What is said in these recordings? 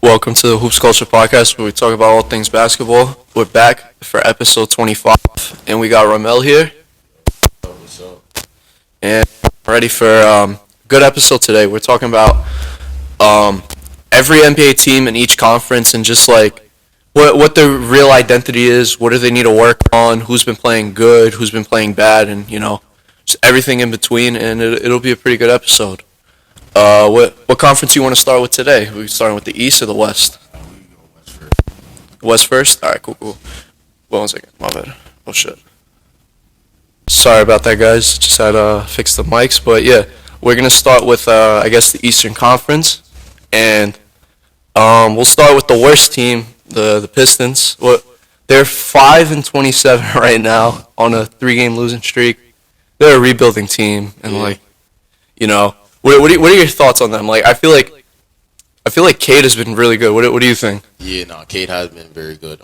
Welcome to the Hoops Culture Podcast, where we talk about all things basketball. We're back for episode 25, and we got Romale here. What's up? And ready for a good episode today. We're talking about every NBA team in each conference and just like what their real identity is, what do they need to work on, who's been playing good, who's been playing bad, and just everything in between. And it'll be a pretty good episode. What conference you want to start with today? We starting with the East or the West? We go West first. West first? All right, cool. One second, my bad. Oh shit. Sorry about that, guys. Just had to fix the mics, but yeah, we're gonna start with I guess the Eastern Conference, and we'll start with the worst team, the Pistons. They're 5-27 right now on a 3-game losing streak. They're a rebuilding team, and What are your thoughts on them? Like, I feel like Cade has been really good. What do you think? Yeah, no, Cade has been very good.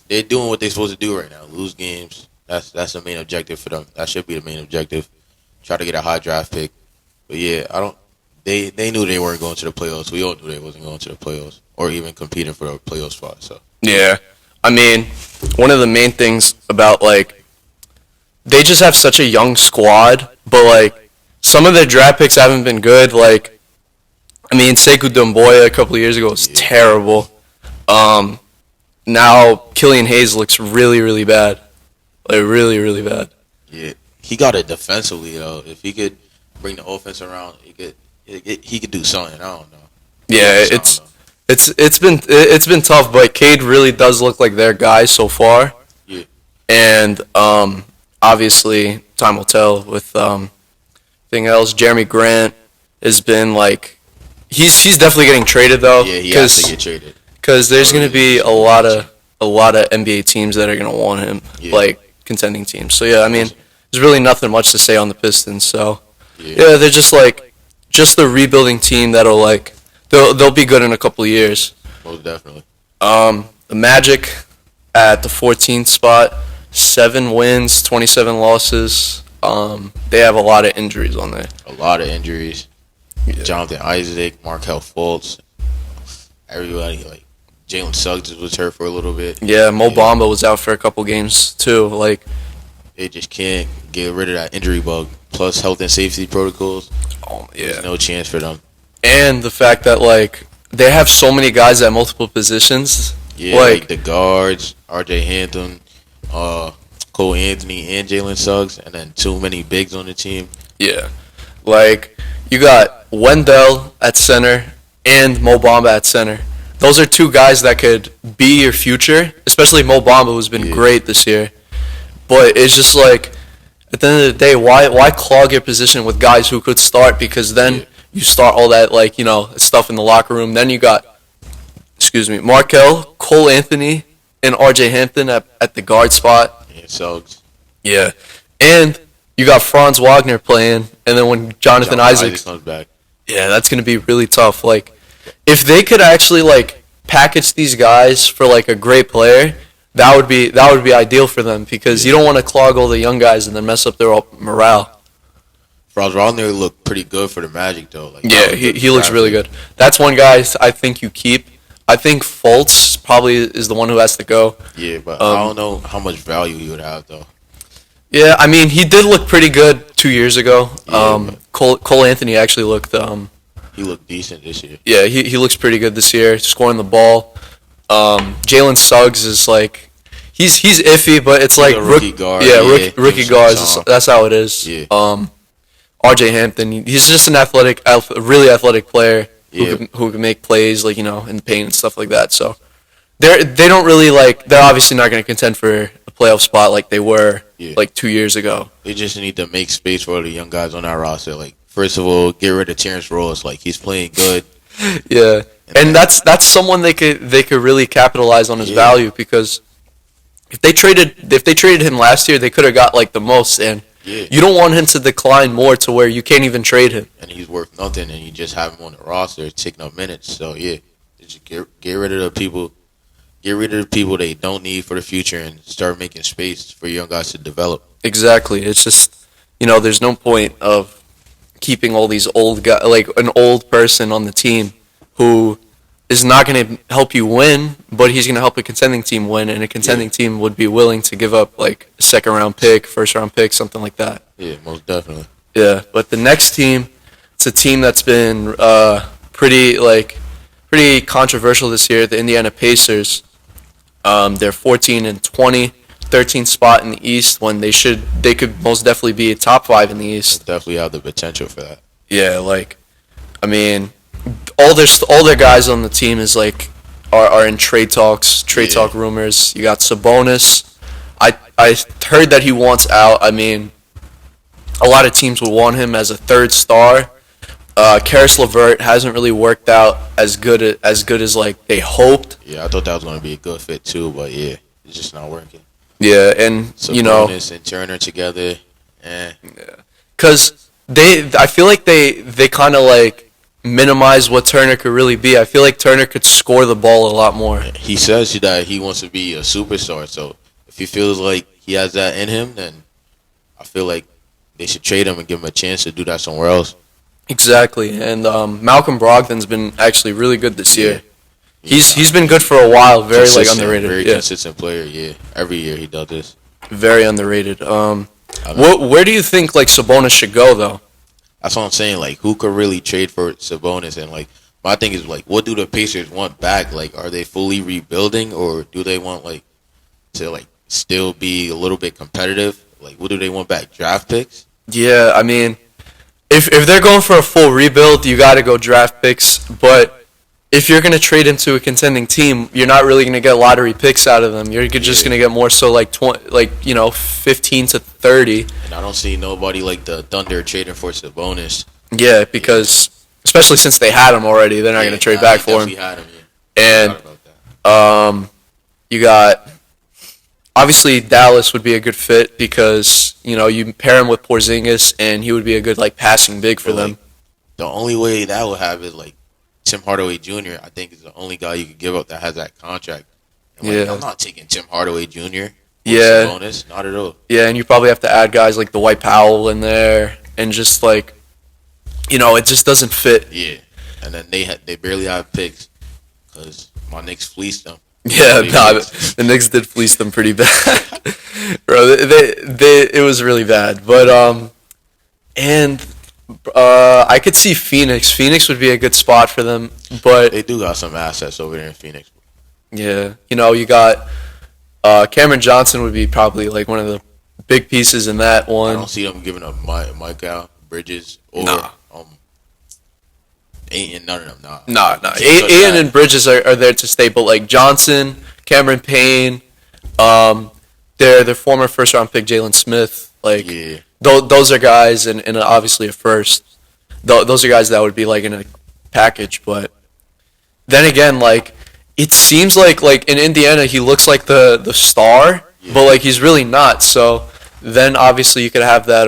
They're doing what they're supposed to do right now. Lose games. That's the main objective for them. That should be the main objective. Try to get a high draft pick. But yeah, They knew they weren't going to the playoffs. We all knew they wasn't going to the playoffs or even competing for the playoff spot. So yeah, I mean, one of the main things about they just have such a young squad, but some of their draft picks haven't been good. Sekou Doumbouya a couple of years ago was terrible. Now Killian Hayes looks really, really bad. Really, really bad. Yeah, he got it defensively though. If he could bring the offense around, he could do something. I don't know. Yeah, it's been tough, but Cade really does look like their guy so far. Yeah, and obviously time will tell with thing else. Jeremy Grant has been he's definitely getting traded though. Yeah, he has to get traded because there's going to be a lot of NBA teams that are going to want him, contending teams. So yeah, I mean, there's really nothing much to say on the Pistons. So yeah they're just the rebuilding team that'll they'll be good in a couple of years. Most definitely. The Magic at the 14th spot, 7 wins, 27 losses. They have a lot of injuries on there. A lot of injuries. Yeah. Jonathan Isaac, Markelle Fultz, everybody Jalen Suggs was hurt for a little bit. Yeah, Mo Bamba was out for a couple games too. They just can't get rid of that injury bug. Plus health and safety protocols. Oh yeah, there's no chance for them. And the fact that they have so many guys at multiple positions. Yeah, the guards, R.J. Hampton, Cole Anthony, and Jalen Suggs, and then too many bigs on the team. Yeah, you got Wendell at center and Mo Bamba at center. Those are two guys that could be your future, especially Mo Bamba, who's been great this year. But it's just at the end of the day, why clog your position with guys who could start? Because then you start all that stuff in the locker room. Then you got, Markelle, Cole Anthony, and R.J. Hampton at the guard spot. Yeah, Suggs. Yeah, and you got Franz Wagner playing, and then when Jonathan Isaac comes back, yeah, that's gonna be really tough. If they could actually package these guys for a great player, that would be ideal for them because you don't want to clog all the young guys and then mess up their morale. Franz Wagner looked pretty good for the Magic though. He looks really good. That's one guy I think you keep. I think Fultz probably is the one who has to go. Yeah, but I don't know how much value he would have though. Yeah, I mean he did look pretty good 2 years ago. Yeah, Cole Anthony actually looked. He looked decent this year. Yeah, he looks pretty good this year, scoring the ball. Jalen Suggs is he's iffy, but it's a rookie guard. Yeah, rookie guards. That's how it is. Yeah. R.J. Hampton, he's just an really athletic player who can make plays in the paint and stuff like that. So they don't really they're obviously not going to contend for a playoff spot like they were 2 years ago. They just need to make space for the young guys on that roster. First of all, get rid of Terrence Ross. He's playing good. Yeah, and that's someone they could really capitalize on his value because if they traded him last year, they could have got the most, and you don't want him to decline more to where you can't even trade him. And he's worth nothing, and you just have him on the roster taking up minutes. So just get rid of the people. Get rid of the people they don't need for the future and start making space for young guys to develop. Exactly. It's just there's no point of keeping all these old guys, an old person on the team who is not going to help you win, but he's going to help a contending team win, and a contending team would be willing to give up like a second-round pick, first-round pick, something like that. Yeah, most definitely. Yeah, but the next team, it's a team that's been pretty controversial this year. The Indiana Pacers. They're 14-20, 13th spot in the East when they could most definitely be a top 5 in the East. Definitely have the potential for that. Yeah, all their guys on the team is are in trade talk rumors. You got Sabonis. I heard that he wants out. I mean, a lot of teams would want him as a third star. Karis LeVert hasn't really worked out as good as they hoped. Yeah, I thought that was going to be a good fit too, but yeah, it's just not working. Yeah, and Sabonis and Turner together, because I feel like they kind of minimize what Turner could really be. I feel like Turner could score the ball a lot more. He says that he wants to be a superstar, so if he feels like he has that in him, then I feel like they should trade him and give him a chance to do that somewhere else. Exactly, and Malcolm Brogdon's been actually really good this year. He's been good for a while, very underrated. Very consistent player, yeah. Every year he does this. Very underrated. Where do you think Sabonis should go though? That's what I'm saying. Who could really trade for Sabonis? And my thing is what do the Pacers want back? Are they fully rebuilding, or do they want to still be a little bit competitive? What do they want back? Draft picks? Yeah, I mean, if they're going for a full rebuild, you got to go draft picks. But if you're going to trade into a contending team, you're not really going to get lottery picks out of them. You're just going to get more so 15 to 30. And I don't see nobody like the Thunder trading for Sabonis. Yeah, because especially since they had him already, they're not going to trade back for him. Had him, yeah. And you got obviously Dallas would be a good fit because you pair him with Porzingis and he would be a good passing big for them. The only way that would have is Tim Hardaway Jr. I think is the only guy you could give up that has that contract. And I'm not taking Tim Hardaway Jr. Yeah, Sabonis, not at all. Yeah, and you probably have to add guys like Dwight Powell in there, and just it just doesn't fit. Yeah, and then they barely have picks because my Knicks fleeced them. Yeah, the Knicks did fleece them pretty bad, bro. It was really bad, but I could see Phoenix. Phoenix would be a good spot for them, but they do got some assets over there in Phoenix. Yeah, you got Cameron Johnson would be probably one of the big pieces in that one. I don't see them giving up Michael Bridges or Ayton. None of them. Nah. Ayton and Bridges are there to stay, but Johnson, Cameron Payne, their former first round pick Jalen Smith, those are guys, and obviously a first. Those are guys that would be in a package, but then again, it seems like in Indiana he looks like the star, but he's really not. So then obviously you could have that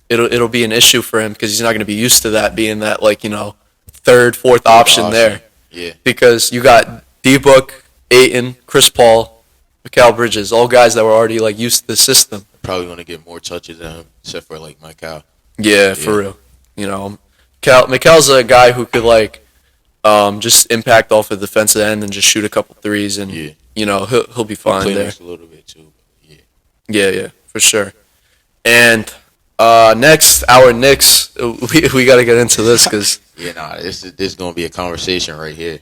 it'll be an issue for him because he's not going to be used to that being that third, fourth option there. Yeah. Because you got D-Book, Ayton, Chris Paul, Mikal Bridges, all guys that were already used to the system. Probably going to get more touches than him, except for Mikal. Yeah, for real. Mikal's a guy who could just impact off the defensive end and just shoot a couple threes, and he'll be fine there. A little bit too, but Yeah, for sure. And next, our Knicks. We got to get into this because this is gonna be a conversation right here.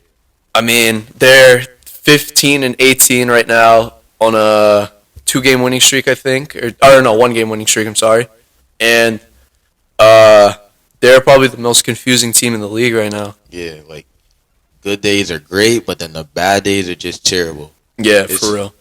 I mean, they're 15-18 right now on a 2-game winning streak, I think, or no, 1-game winning streak. I'm sorry, and they're probably the most confusing team in the league right now. Yeah, good days are great, but then the bad days are just terrible. Yeah, for real.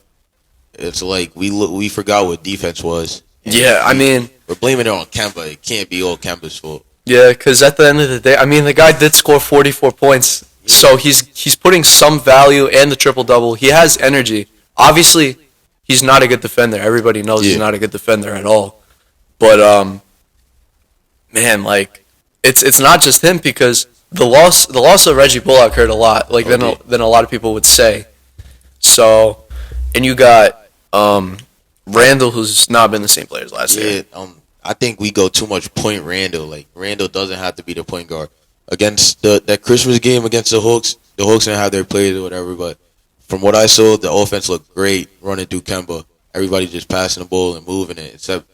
It's we forgot what defense was. Yeah, I mean, we're blaming it on Kemba. It can't be all Kemba's fault. Yeah, because at the end of the day, I mean, the guy did score 44 points, so he's putting some value and the triple-double. He has energy. Obviously, he's not a good defender. Everybody knows he's not a good defender at all. But man, it's not just him because the loss of Reggie Bullock hurt a lot, than a lot of people would say. So, and you got Randall, who's not been the same player as last year. I think we go too much point Randall. Randall doesn't have to be the point guard. Against that Christmas game against the Hawks, the Hawks didn't have their players or whatever, but from what I saw, the offense looked great running through Kemba. Everybody just passing the ball and moving it, except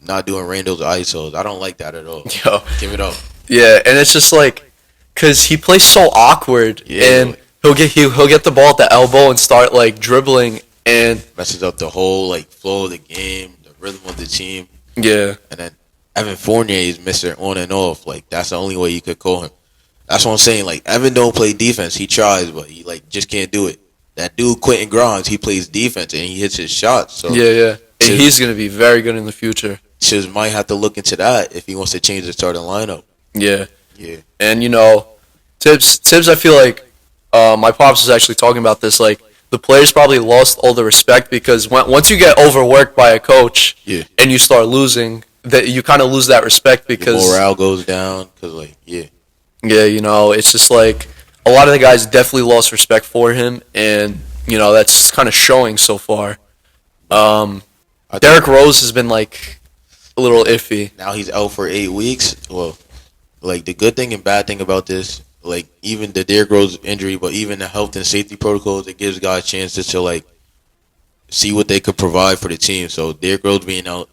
not doing Randall's ISOs. I don't like that at all. Yo. Give it up. Yeah, and it's just like, cause he plays so awkward, Yeah, and he'll get the ball at the elbow and start like dribbling, and messes up the whole like flow of the game, the rhythm of the team. yeah, And then Evan Fournier is Mr. On and Off. Like, that's the only way you could call him. That's what I'm saying. Like, Evan don't play defense. He tries, but he like just can't do it. That dude Quentin Grimes, he plays defense and he hits his shots. So yeah, and he's gonna be very good in the future. Chiz might have to look into that if he wants to change the starting lineup. Yeah, Yeah. and Tibbs, I feel like my pops was actually talking about this. Like, the players probably lost all the respect because once you get overworked by a coach, Yeah. and you start losing, that you kind of lose that respect because Your morale goes down because, like, yeah. yeah, it's just like a lot of the guys definitely lost respect for him, and that's kind of showing so far. Derrick Rose has been like a little iffy. Now he's out for 8 weeks. Well, like, the good thing and bad thing about this, like, even the Derrick Rose injury, but even the health and safety protocols, it gives guys chances to, like, see what they could provide for the team. So Derrick Rose being out,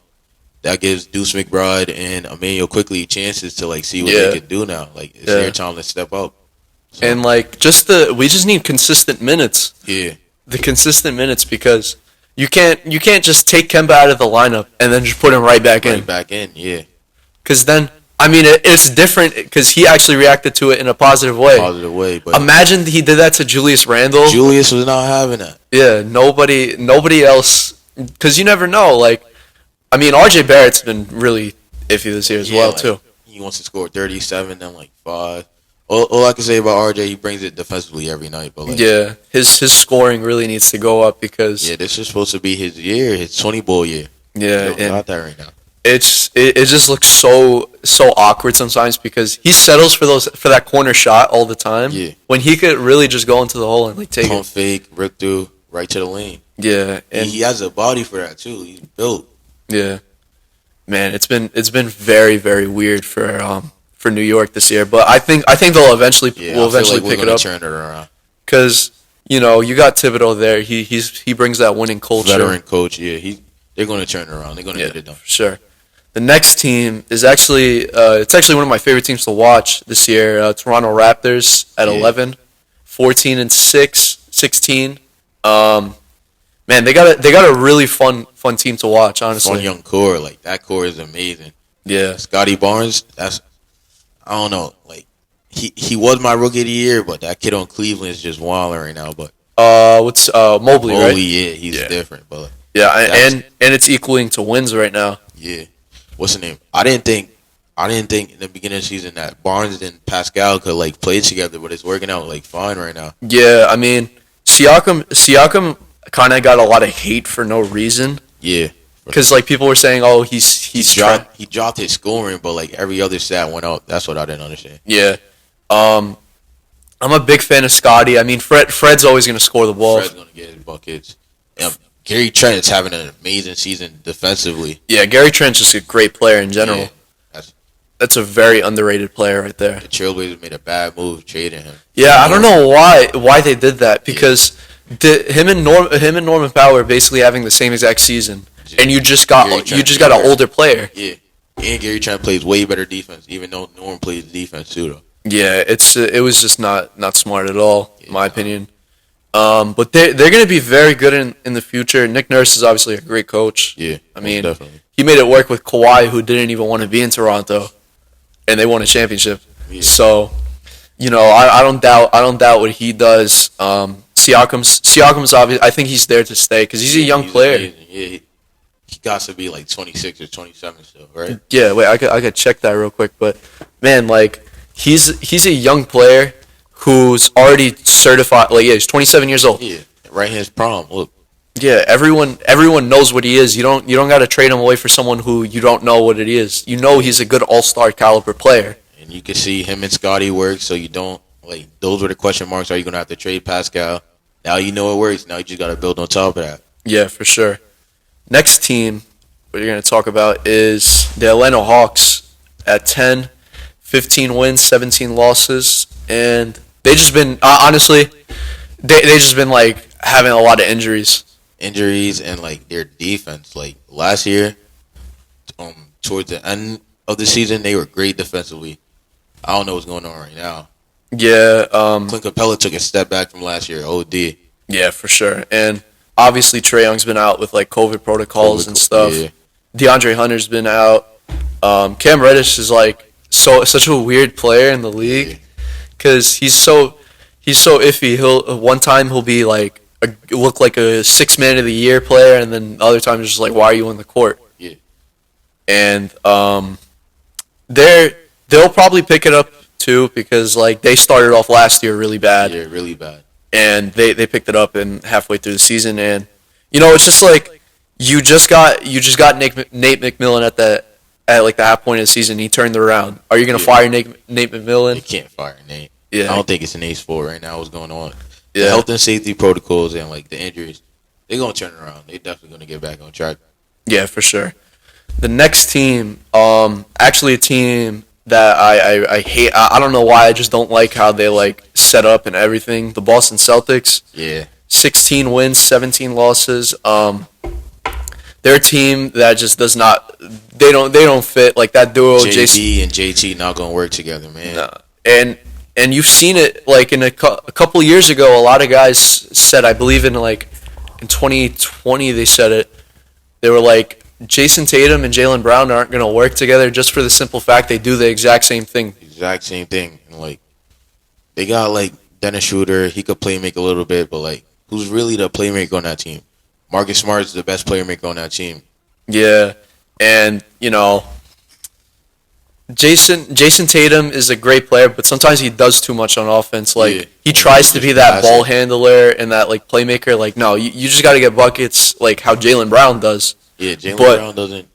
that gives Deuce McBride and Emmanuel Quickly chances to, like, see what they could do now. Like, it's their time to step up. So, And like we just need consistent minutes. yeah. The consistent minutes, because you can't just take Kemba out of the lineup and then just put him right back in. Right back in, yeah. Because then, I mean, it's different because he actually reacted to it in a positive way. Positive way. But Imagine he did that to Julius Randle. Julius was not having that. Yeah, nobody else. Because you never know. Like, I mean, RJ Barrett's been really iffy this year as well, like, too. He wants to score 37, then, like, 5. All I can say about RJ, he brings it defensively every night. But, like, Yeah, his scoring really needs to go up because yeah, this is supposed to be his year, his 20-ball year. yeah, He don't and got that right now. it just looks so awkward sometimes because he settles for that corner shot all the time. Yeah. When he could really just go into the hole and like take Pump it. fake, rip through, right to the lane. Yeah, and He has a body for that too. He's built. yeah, man, it's been very very weird for New York this year, but I think they'll eventually Yeah, will I feel eventually like pick we're it gonna up turn it around. because you got Thibodeau there. He brings that winning culture. Veteran coach, yeah. They're gonna turn it around. They're gonna Yeah, get it done. for sure. The next team is actually it's actually one of my favorite teams to watch this year. Toronto Raptors at Yeah. 11, 14 and 6, 16. Man, they got a really fun team to watch. Honestly, Fun young core, like that core is amazing. yeah, Scotty Barnes, I don't know, like he was my rookie of the year, but that kid on Cleveland is just wilding right now. But what's Mobley, right? yeah, he's different, but Yeah, that's- and it's equaling to wins right now. yeah. What's the name? I didn't think in the beginning of the season that Barnes and Pascal could like play together, but it's working out like fine right now. Yeah, I mean, Siakam kind of got a lot of hate for no reason Yeah, because like people were saying, oh, he's he dropped his scoring, but like every other stat went up. That's what I didn't understand. Yeah. I'm a big fan of Scotty. I mean, Fred's always going to score the ball. Fred's gonna get his buckets. Gary Trent is having an amazing season defensively. Yeah, Gary Trent's just a great player in general. Yeah, That's a very underrated player right there. the Trailblazers made a bad move trading him. Yeah, I don't know why they did that because him and Norman Powell are basically having the same exact season, and you just got an older player. Yeah, and Gary Trent plays way better defense, even though Norman plays defense too, though. Yeah, it was just not smart at all, in my opinion. But they're going to be very good in the future. Nick Nurse is obviously a great coach. Yeah, I mean, definitely. he made it work with Kawhi, who didn't even want to be in Toronto, and they won a championship. Yeah. So, I don't doubt what he does. Siakam's obvious. I think he's there to stay because he's a young player. Amazing. Yeah, he got to be like 26 or 27 still, right? Yeah, wait, I could check that real quick, but man, like he's a young player who's already certified. Like, yeah, he's 27 years old. Yeah, right in his prom. Look, Yeah, everyone knows what he is. You don't got to trade him away for someone who you don't know what it is. You know he's a good all-star caliber player. and you can see him and Scotty work, so you don't like those were the question marks. Are you gonna have to trade Pascal? Now you know it works. Now you just gotta build on top of that. Yeah, for sure. Next team we're going to talk about is the Atlanta Hawks at 10, 15 wins, 17 losses, and They just been honestly, they just been like having a lot of injuries. Injuries and like their defense. Like last year, towards the end of the season, they were great defensively. I don't know what's going on right now. Yeah, Clint Capella took a step back from last year. OD. yeah, for sure. And obviously Trae Young's been out with like COVID protocols and stuff. Yeah. DeAndre Hunter's been out. Cam Reddish is like such a weird player in the league because he's so iffy. He'll be like look like a 6 man of the year player, and then the other time it's just like, why are you on the court? Yeah. And they'll probably pick it up too because like they started off last year really bad. Yeah, really bad. And they picked it up in halfway through the season, and it's just like you just got Nate McMillan at like the half point of the season. He turned it around. Are you gonna fire Nate McMillan? You can't fire Nate. Yeah, I don't think it's an ace fault right now. What's going on? Yeah. The health and safety protocols and like the injuries, they're gonna turn around. They're definitely gonna get back on track. Yeah, for sure. The next team, actually a team that I hate. I don't know why. I just don't like how they like set up and everything. The Boston Celtics. Yeah. 16 wins, 17 losses. They're a team that just does not. They don't fit like that duo. JB and JT not gonna work together, man. No. And you've seen it like in a couple years ago. A lot of guys said, I believe in 2020, they said it. They were like, Jason Tatum and Jalen Brown aren't going to work together just for the simple fact they do the exact same thing. Exact same thing. And like, they got like Dennis Schroeder. He could play make a little bit, but like, who's really the playmaker on that team? Marcus Smart is the best playmaker on that team. Yeah, and Jason Tatum is a great player, but sometimes he does too much on offense. Like he tries to be that ball handler and that like playmaker. Like no, you just got to get buckets like how Jalen Brown does. Yeah, Jalen Brown doesn't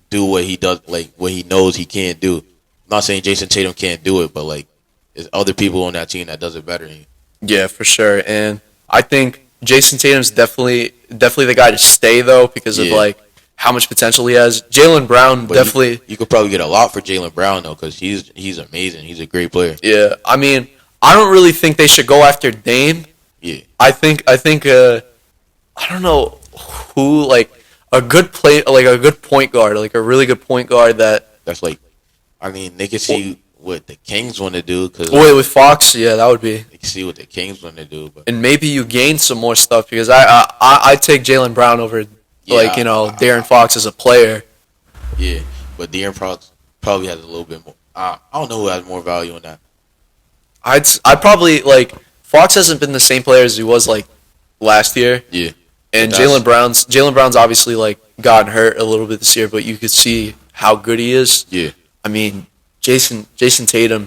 do what he does, like what he knows he can't do. I'm not saying Jason Tatum can't do it, but like there's other people on that team that does it better than him. Yeah, for sure. And I think Jason Tatum's definitely the guy to stay though because of like how much potential he has. Jalen Brown definitely. You could probably get a lot for Jalen Brown though, because he's amazing. He's a great player. Yeah, I mean, I don't really think they should go after Dame. Yeah, I think I don't know who like a good point guard, like a really good point guard that's like, I mean, they can see what the Kings want to do. Cause with Fox, yeah, that would be. They can see what the Kings want to do, but and maybe you gain some more stuff because I take Jalen Brown over. De'Aaron Fox as a player. Yeah, but De'Aaron Fox probably has a little bit more. I don't know who has more value in that. I'd probably like Fox hasn't been the same player as he was like last year. Yeah, and Jalen Brown's obviously like gotten hurt a little bit this year, but you could see how good he is. Yeah, I mean Jalen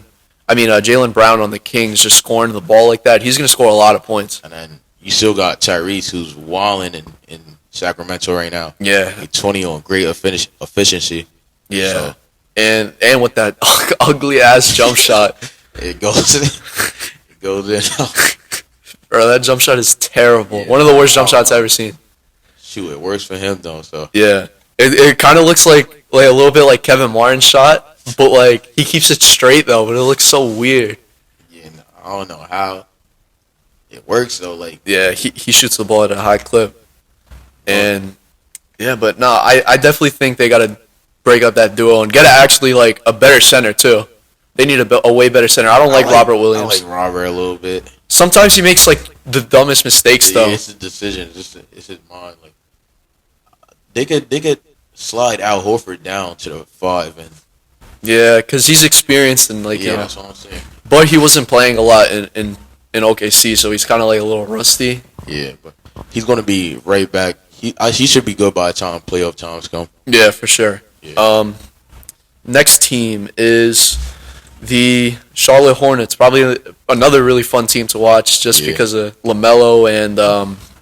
Brown on the Kings just scoring the ball like that. He's gonna score a lot of points. And then you still got Tyrese who's wilding in Sacramento right now. Yeah. He's 20 on great efficiency. Yeah. So, and with that ugly ass jump shot. It goes in. It goes in. Bro, that jump shot is terrible. Yeah, one of the worst jump shots I've ever seen. Shoot, it works for him though, so. Yeah. It kind of looks like a little bit like Kevin Martin's shot, but like he keeps it straight though, but it looks so weird. Yeah, no, I don't know how it works though, like. Yeah, he shoots the ball at a high clip. And but no, I definitely think they got to break up that duo and get actually like a better center too. They need a way better center. I don't like Robert Williams. I like Robert a little bit. Sometimes he makes like the dumbest mistakes though. It's his decision. It's his mind. Like they could slide Al Horford down to the 5 and. Yeah, because he's experienced and like that's what I'm saying. But he wasn't playing a lot in OKC, so he's kind of like a little rusty. Yeah, but he's gonna be right back. He should be good by the time playoff times come. Yeah, for sure. Yeah. Next team is the Charlotte Hornets. Probably another really fun team to watch just because of LaMelo and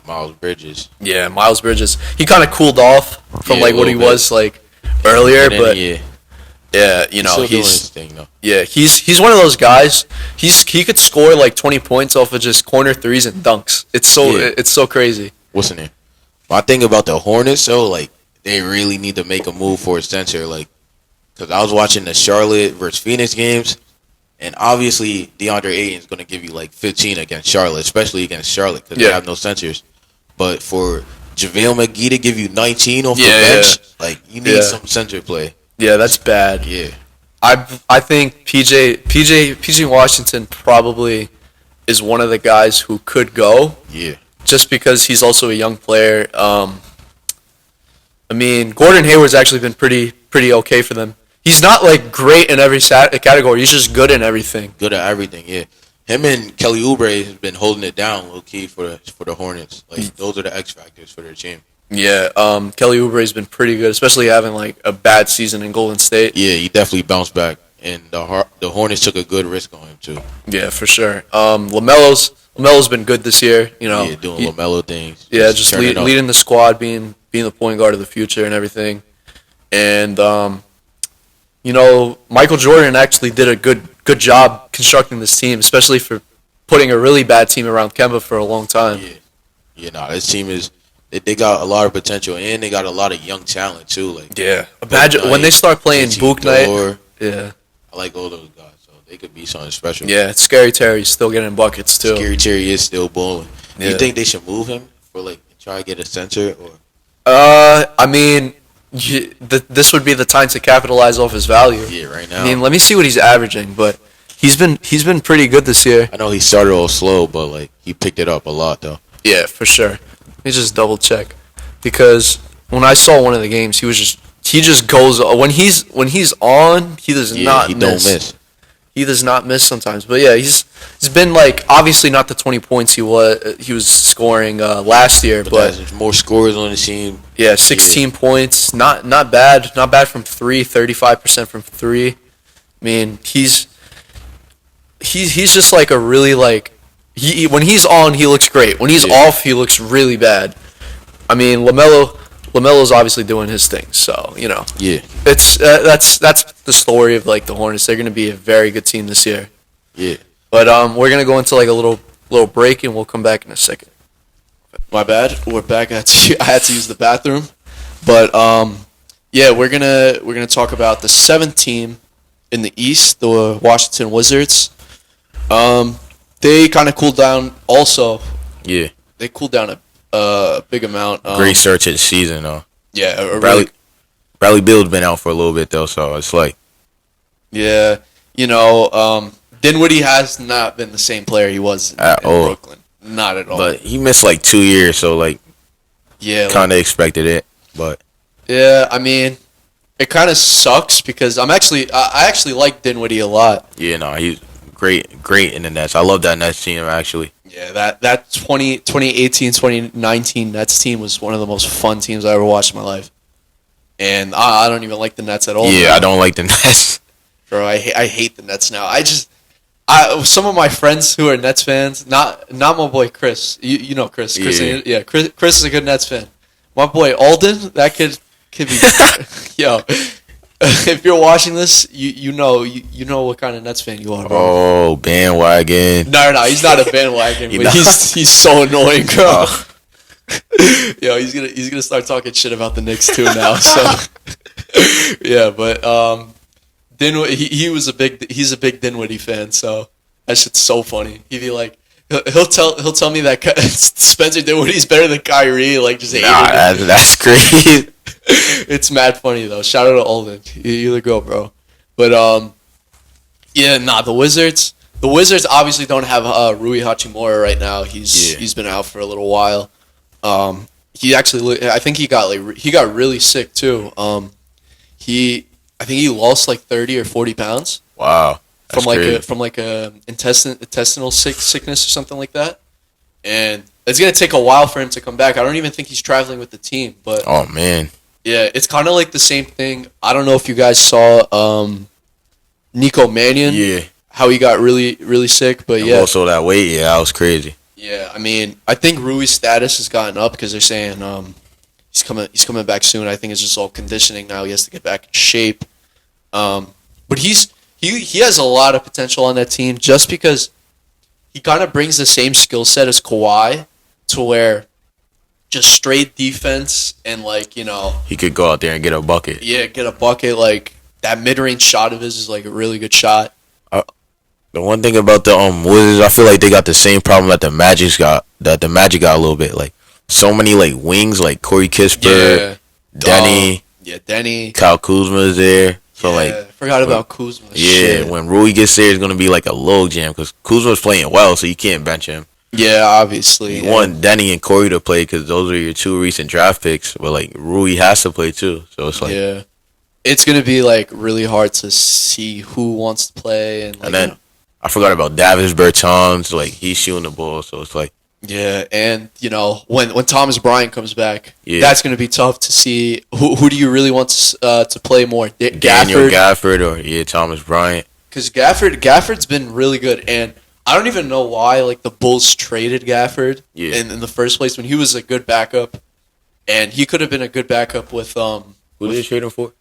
Miles Bridges. Yeah, Miles Bridges. He kind of cooled off from like what he was like earlier, but yeah, he's still doing his thing though. Yeah, he's one of those guys. He could score like 20 points off of just corner threes and dunks. It's so crazy. What's the name? My thing about the Hornets, though, like, they really need to make a move for a center, like, because I was watching the Charlotte versus Phoenix games, And obviously, DeAndre Ayton's going to give you like 15 against Charlotte, especially against Charlotte because they have no centers. But for JaVale McGee to give you 19 off the bench, like you need some center play. Yeah, that's bad. Yeah. I think PJ Washington probably is one of the guys who could go. Yeah. Just because he's also a young player. I mean, Gordon Hayward's actually been pretty okay for them. He's not like great in every category. He's just good in everything. Good at everything. Yeah. Him and Kelly Oubre has been holding it down low key for the Hornets. Like those are the X factors for their team. Yeah, Kelly Oubre's been pretty good, especially having like a bad season in Golden State. Yeah, he definitely bounced back, and the Hornets took a good risk on him too. Yeah, for sure. LaMelo's been good this year. You know, doing LaMelo things. Yeah, just leading the squad, being the point guard of the future and everything. And Michael Jordan actually did a good job constructing this team, especially for putting a really bad team around Kemba for a long time. This team is. They got a lot of potential, and they got a lot of young talent too. Like imagine when they start playing Book Night. Yeah, I like all those guys, so they could be something special. Yeah, Scary Terry's still getting buckets too. Scary Terry is still balling. Yeah. You think they should move him for like try to get a center or? I mean, this would be the time to capitalize off his value. Yeah, right now. I mean, let me see what he's averaging, but he's been pretty good this year. I know he started all slow, but like he picked it up a lot though. Yeah, for sure. Let me just double check, because when I saw one of the games, he just goes when he's on, he does not miss. Don't miss. He does not miss sometimes, but yeah, he's been like obviously not the 20 points he was scoring last year, but there's more scores on the team. Yeah, 16 points, not bad from 3, 35% from 3. I mean, he's just like a really like. When he's on, he looks great. When he's off, he looks really bad. I mean, LaMelo's obviously doing his thing, so it's that's the story of like the Hornets. They're going to be a very good team this year. Yeah, but we're going to go into like a little break, and we'll come back in a second. My bad, we're back. I had to use the bathroom, but we're gonna talk about the 7th team in the East, the Washington Wizards. They kind of cooled down also. Yeah. They cooled down a big amount. Great start to the season, though. Yeah. Bradley Beal's been out for a little bit, though, so it's like. Yeah. Dinwiddie has not been the same player he was in Brooklyn. Not at all. But he missed like 2 years, so like. Yeah. Kind of expected it, but. Yeah, I mean, it kind of sucks because I actually like Dinwiddie a lot. Yeah, no, he's great in the Nets. I love that Nets team, actually. Yeah, that 2018, 2019 Nets team was one of the most fun teams I ever watched in my life. And I don't even like the Nets at all. Yeah, I don't like the Nets. Bro, I hate the Nets now. Some of my friends who are Nets fans, not my boy Chris. You know Chris. Chris is a good Nets fan. My boy Alden, that kid could be yo. If you're watching this, you know what kind of Nets fan you are, bro. Oh, bandwagon. No, he's not a bandwagon, but he's so annoying, bro. Yo, he's gonna start talking shit about the Knicks too now. So yeah, but Dinwiddie, he's a big Dinwiddie fan, so that shit's so funny. He'd be like, he'll tell me that Spencer Dinwiddie's better than Kyrie, like just that's great. It's mad funny though. Shout out to Alden. You the girl, bro. But the Wizards. The Wizards obviously don't have Rui Hachimura right now. He's been out for a little while. He actually, I think he got really sick too. I think he lost like 30 or 40 pounds. Wow. From like a intestinal sickness or something like that. And it's gonna take a while for him to come back. I don't even think he's traveling with the team. But oh man. Yeah, it's kind of like the same thing. I don't know if you guys saw Nico Mannion. Yeah. How he got really, really sick, but yeah. Also that weight, yeah, that was crazy. Yeah, I mean, I think Rui's status has gotten up because they're saying he's coming back soon. I think it's just all conditioning now. He has to get back in shape. But he has a lot of potential on that team just because he kind of brings the same skill set as Kawhi to where just straight defense and he could go out there and get a bucket. Yeah, get a bucket. Like that mid-range shot of his is like a really good shot. The one thing about the Wizards, I feel like they got the same problem that the Magic got. That the Magic got a little bit like so many like wings, like Corey Kispert, Denny, Denny, Kyle Kuzma is there. So I forgot about Kuzma. Yeah, Shit. when Rui gets there, it's gonna be like a low jam because Kuzma's playing well, so you can't bench him. Yeah, obviously. You want Denny and Corey to play because those are your two recent draft picks, but like Rui has to play too. So it's like it's gonna be like really hard to see who wants to play and then I forgot about Davis Bertans. Like he's shooting the ball, so it's like and when Thomas Bryant comes back, that's gonna be tough to see who do you really want to play more, Daniel Gafford or Thomas Bryant, because Gafford's been really good, and I don't even know why like the Bulls traded Gafford in the first place when he was a good backup, and he could have been a good backup with who did they trade him for?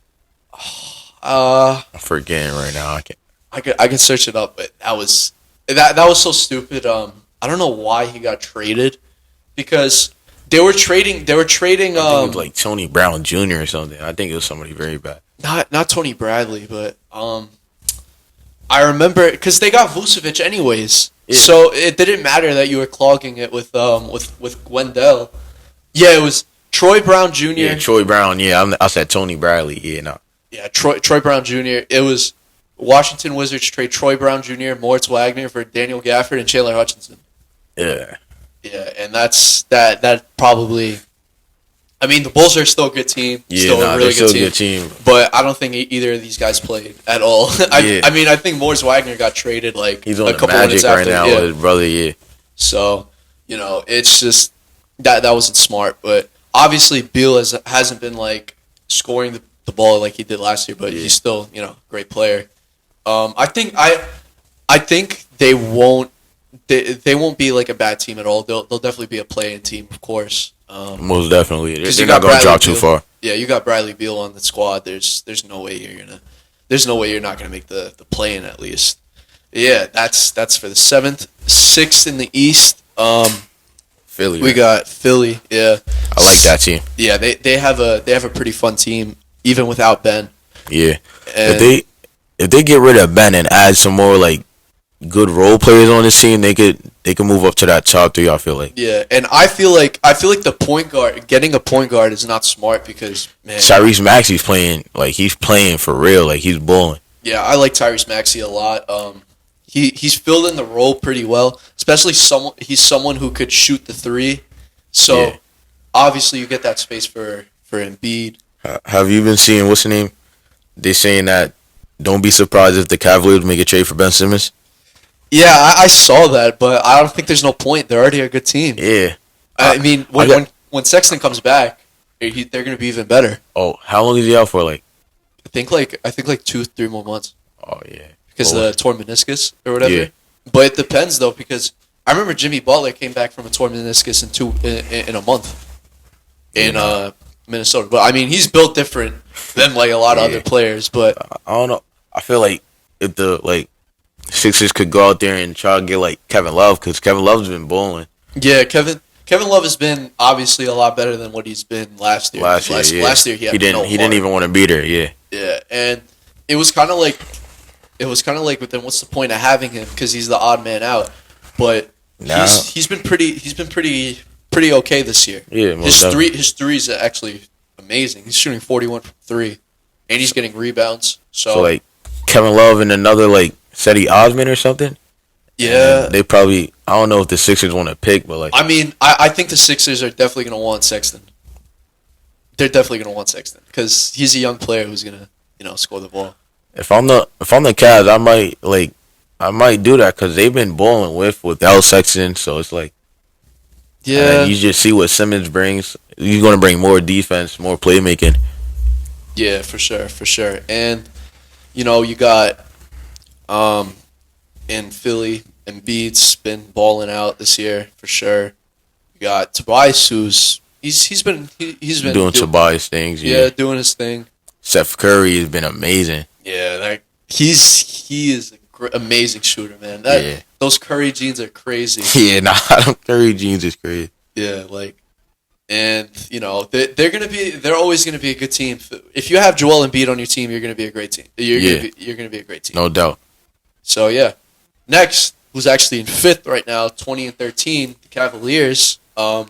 I'm forgetting right now. I can search it up, but that was so stupid. I don't know why he got traded, because they were trading. I think it was like Tony Brown Jr. or something. I think it was somebody very bad. Not Tony Bradley, but I remember because they got Vucevic anyways, so it didn't matter that you were clogging it with Wendell. Yeah, it was Troy Brown Jr. Yeah, Troy Brown. Yeah, I said Tony Bradley. Yeah, no. Yeah, Troy Brown Jr. It was Washington Wizards trade Troy Brown Jr., Moritz Wagner for Daniel Gafford and Chandler Hutchinson. Yeah. Yeah, and that probably. I mean, the Bulls are still a good team. A really good team. But I don't think either of these guys played at all. I mean, I think Moritz Wagner got traded like he's on a couple the Magic minutes after. Right now with his brother. Yeah. So it's just that wasn't smart. But obviously, Beal hasn't been like scoring the ball like he did last year. But he's still great player. I think they won't. They won't be like a bad team at all. They'll definitely be a play-in team, of course. Most definitely, they're not going to drop too far. Yeah, you got Bradley Beal on the squad. There's no way you're not gonna make the play-in at least. Yeah, that's for the 7th, 6th in the East. Philly. We got Philly. Yeah, I like that team. Yeah, they have a pretty fun team even without Ben. Yeah, and if they get rid of Ben and add some more like good role players on this team, they could move up to that top 3. I feel like. Yeah, and I feel like the point guard, getting a point guard is not smart because Tyrese Maxey's playing he's playing for real, like he's balling. Yeah, I like Tyrese Maxey a lot. He's filled in the role pretty well, especially he's someone who could shoot the 3. So obviously you get that space for Embiid. Have you been seeing what's the name? They saying that don't be surprised if the Cavaliers make a trade for Ben Simmons. Yeah, I saw that, but I don't think there's no point. They're already a good team. Yeah. I mean, when Sexton comes back, they're going to be even better. Oh, how long is he out for? I think 2-3 more months. Oh yeah. Because of the torn meniscus or whatever. Yeah. But it depends though, because I remember Jimmy Butler came back from a torn meniscus in a month in Minnesota. But I mean, he's built different than a lot of other players. But I don't know. I feel like if the Sixers could go out there and try to get Kevin Love, because Kevin Love's been balling. Yeah, Kevin Love has been obviously a lot better than what he's been last year. Last year he didn't even want to beat her. Yeah. Yeah, and it was kind of like but then what's the point of having him, because he's the odd man out. But he's been pretty okay this year. Yeah, his three is actually amazing. He's shooting 41 from 3, and he's getting rebounds. So Kevin Love and another Cedi Osman or something. Yeah, they probably. I don't know if the Sixers want to pick, but I mean, I think the Sixers are definitely going to want Sexton. They're definitely going to want Sexton because he's a young player who's going to score the ball. If I'm the Cavs, I might do that because they've been balling without Sexton, so it's yeah. You just see what Simmons brings. He's going to bring more defense, more playmaking. Yeah, for sure. And you got in Philly, Embiid's been balling out this year for sure. You got Tobias, who's he's been doing Tobias things. Yeah, doing his thing. Steph Curry has been amazing. Yeah, he is an amazing shooter, man. Those Curry jeans are crazy. Yeah, Curry jeans is crazy. Yeah, and they're always gonna be a good team. If you have Joel Embiid on your team, you're gonna be a great team. You're gonna be a great team. No doubt. So yeah, Next, who's actually in 5th right now, 20-13, the Cavaliers. I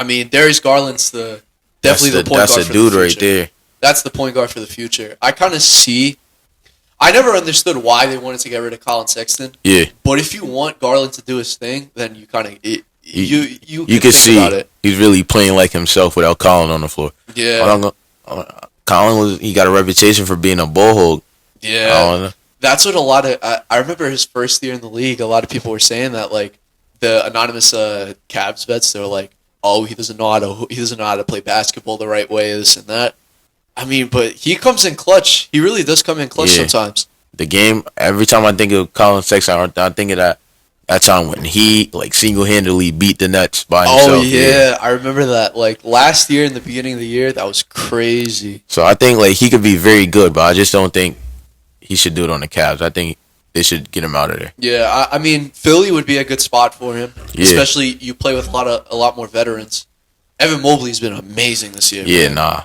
mean, Darius Garland's definitely the point guard for the future. That's the dude right there. That's the point guard for the future. I kind of see. I never understood why they wanted to get rid of Colin Sexton. Yeah. But if you want Garland to do his thing, then you kind of you can see about it. He's really playing like himself without Colin on the floor. Yeah. Colin he got a reputation for being a bullhog. Yeah. That's what a lot of I remember his first year in the league. A lot of people were saying that, like the anonymous Cavs vets. They were like, "Oh, he doesn't know how to play basketball the right way, this and that." I mean, but he comes in clutch. He really does come in clutch sometimes. The game, every time I think of Colin Sexton, I think of that time when he like single-handedly beat the Nets by himself. Oh yeah, I remember that. Like last year in the beginning of the year, that was crazy. So I think like he could be very good, but I just don't think he should do it on the Cavs. I think they should get him out of there. Yeah, I mean Philly would be a good spot for him, especially you play with a lot more veterans. Evan Mobley's been amazing this year. Yeah, man.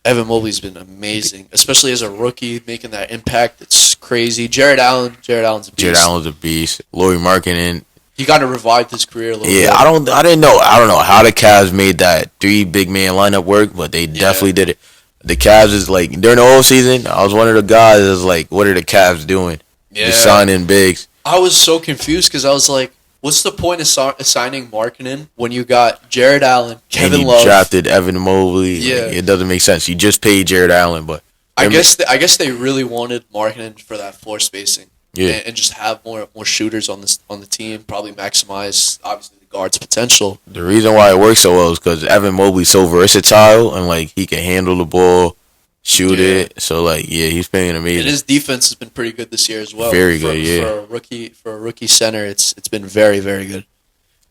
Evan Mobley's been amazing, especially as a rookie, making that impact. It's crazy. Jared Allen's a beast. Jared Allen's a beast. Lauri Markkanen. He kind of revived his career a little bit. I don't know how the Cavs made that 3 big man lineup work, but they definitely did it. The Cavs is like during the whole season, I was one of the guys that was like, what are the Cavs doing? Yeah. Just signing bigs. I was so confused because I was like, what's the point of signing Markkanen when you got Jared Allen, Kevin Love, drafted Evan Mobley? Yeah. Like, it doesn't make sense. You just paid Jared Allen, but I guess they really wanted Markkanen for that floor spacing, and just have more shooters on the team. Probably maximize obviously the guard's potential. The reason why it works so well is because Evan Mobley's so versatile and like he can handle the ball, shoot it. So like he's playing amazing. And his defense has been pretty good this year as well. Very good, for a rookie center, it's been very, very good.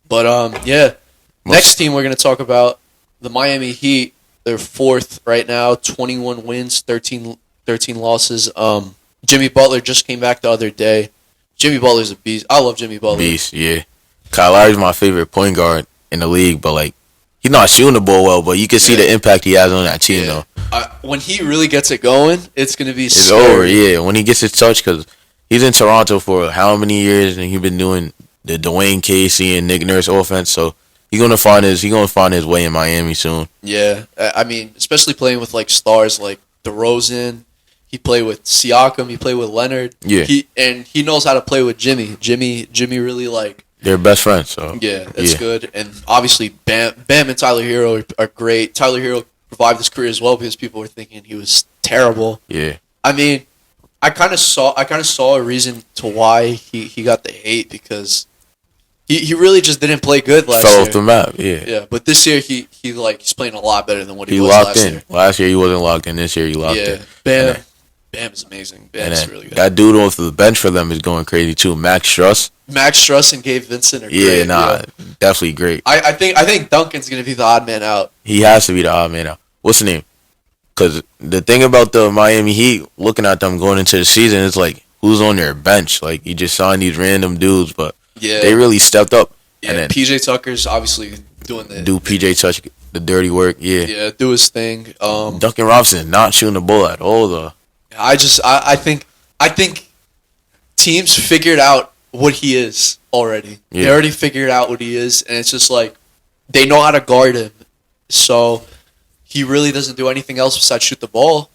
But next team we're gonna talk about, the Miami Heat. They're 4th right now, 21 wins, 13 losses. Jimmy Butler just came back the other day. Jimmy Butler's a beast. I love Jimmy Butler. Beast, yeah. Kyle Lowry's my favorite point guard in the league, but like he's not shooting the ball well, but you can see the impact he has on that team though. When he really gets it going, it's gonna be. It's over, when he gets his touch, because he's in Toronto for how many years, and he's been doing the Dwayne Casey and Nick Nurse offense. So he's gonna find his way in Miami soon. Yeah, I mean, especially playing with like stars like DeRozan. He played with Siakam. He played with Leonard. Yeah, he knows how to play with Jimmy. Jimmy really like. They're best friends. So that's good. And obviously, Bam and Tyler Hero are great. Tyler Hero revived his career as well because people were thinking he was terrible. Yeah, I mean, I kind of saw a reason to why he got the hate because he really just didn't play good last year. Fell off the map. Yeah. But this year he's playing a lot better than what he was last year. Last year he wasn't locked in. This year he locked in. Bam is amazing. Bam is really good. That dude off the bench for them is going crazy too. Max Struss and Gabe Vincent are great. Definitely great. I think Duncan's gonna be the odd man out. He has to be the odd man out. What's the name? Because the thing about the Miami Heat, looking at them going into the season, is like who's on their bench. Like you just signed these random dudes, but they really stepped up. Yeah, and then PJ Tucker's obviously doing PJ Tucker the dirty work. Yeah, do his thing. Duncan Robinson is not shooting the ball at all though. I think teams figured out what he is already. Yeah. They already figured out what he is, and it's just like they know how to guard him. So he really doesn't do anything else besides shoot the ball.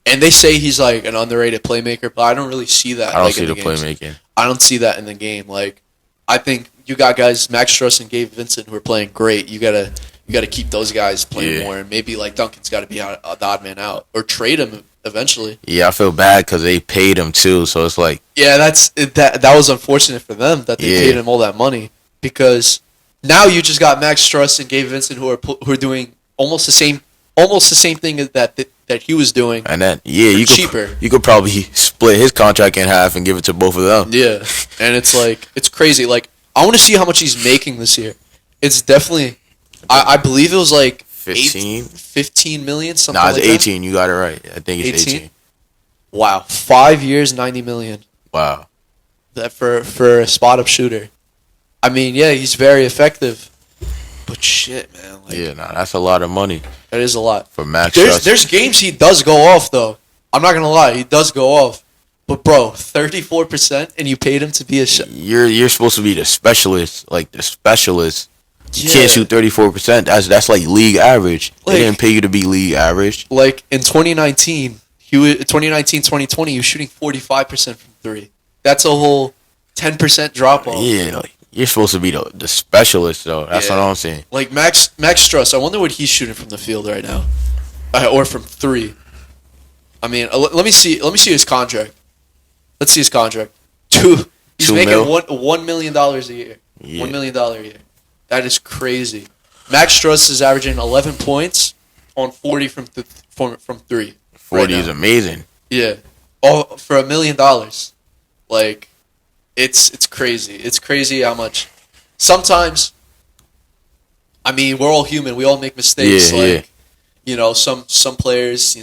And they say he's like an underrated playmaker, but I don't really see that. I don't see the playmaking. I don't see that in the game. Like I think you got guys Max Struss and Gabe Vincent who are playing great. You gotta keep those guys playing more, and maybe like Duncan's got to be the odd man out or trade him eventually. Yeah, I feel bad because they paid him too, so it's like that was unfortunate for them that they paid him all that money because now you just got Max Struss and Gabe Vincent who are doing almost the same thing that he was doing, and then cheaper. You could probably split his contract in half and give it to both of them. Yeah, and it's like it's crazy. Like I want to see how much he's making this year. It's definitely, I believe it was like 15 million, something like that. It's 18. You got it right. I think it's 18. Wow. 5 years, 90 million. Wow. That for a spot-up shooter. I mean, yeah, he's very effective. But shit, man. Like, that's a lot of money. That is a lot. For Max There's games he does go off, though. I'm not going to lie. He does go off. But bro, 34%, and you paid him to be a shot. You're supposed to be the specialist, like the specialist. You Yeah. can't shoot 34%. That's like league average. Like- They didn't pay you to be league average. Like in 2019, 2019-2020, he was shooting 45% from three. That's a whole 10% drop off. Yeah, like, you're supposed to be the specialist, though. That's Yeah. what I'm saying. Like Max Struss, I wonder what he's shooting from the field right now, or from three. I mean, let me see his contract. Let's see his contract. He's $2 making mil? $1 million a year. Yeah. $1 million a year. That is crazy. Max Struss is averaging 11 points on 40 from three. 40 right is now. amazing. Yeah. Oh, for $1 million. Like, it's crazy. It's crazy how much. Sometimes, I mean, we're all human. We all make mistakes. Yeah, like, yeah. you know, some players,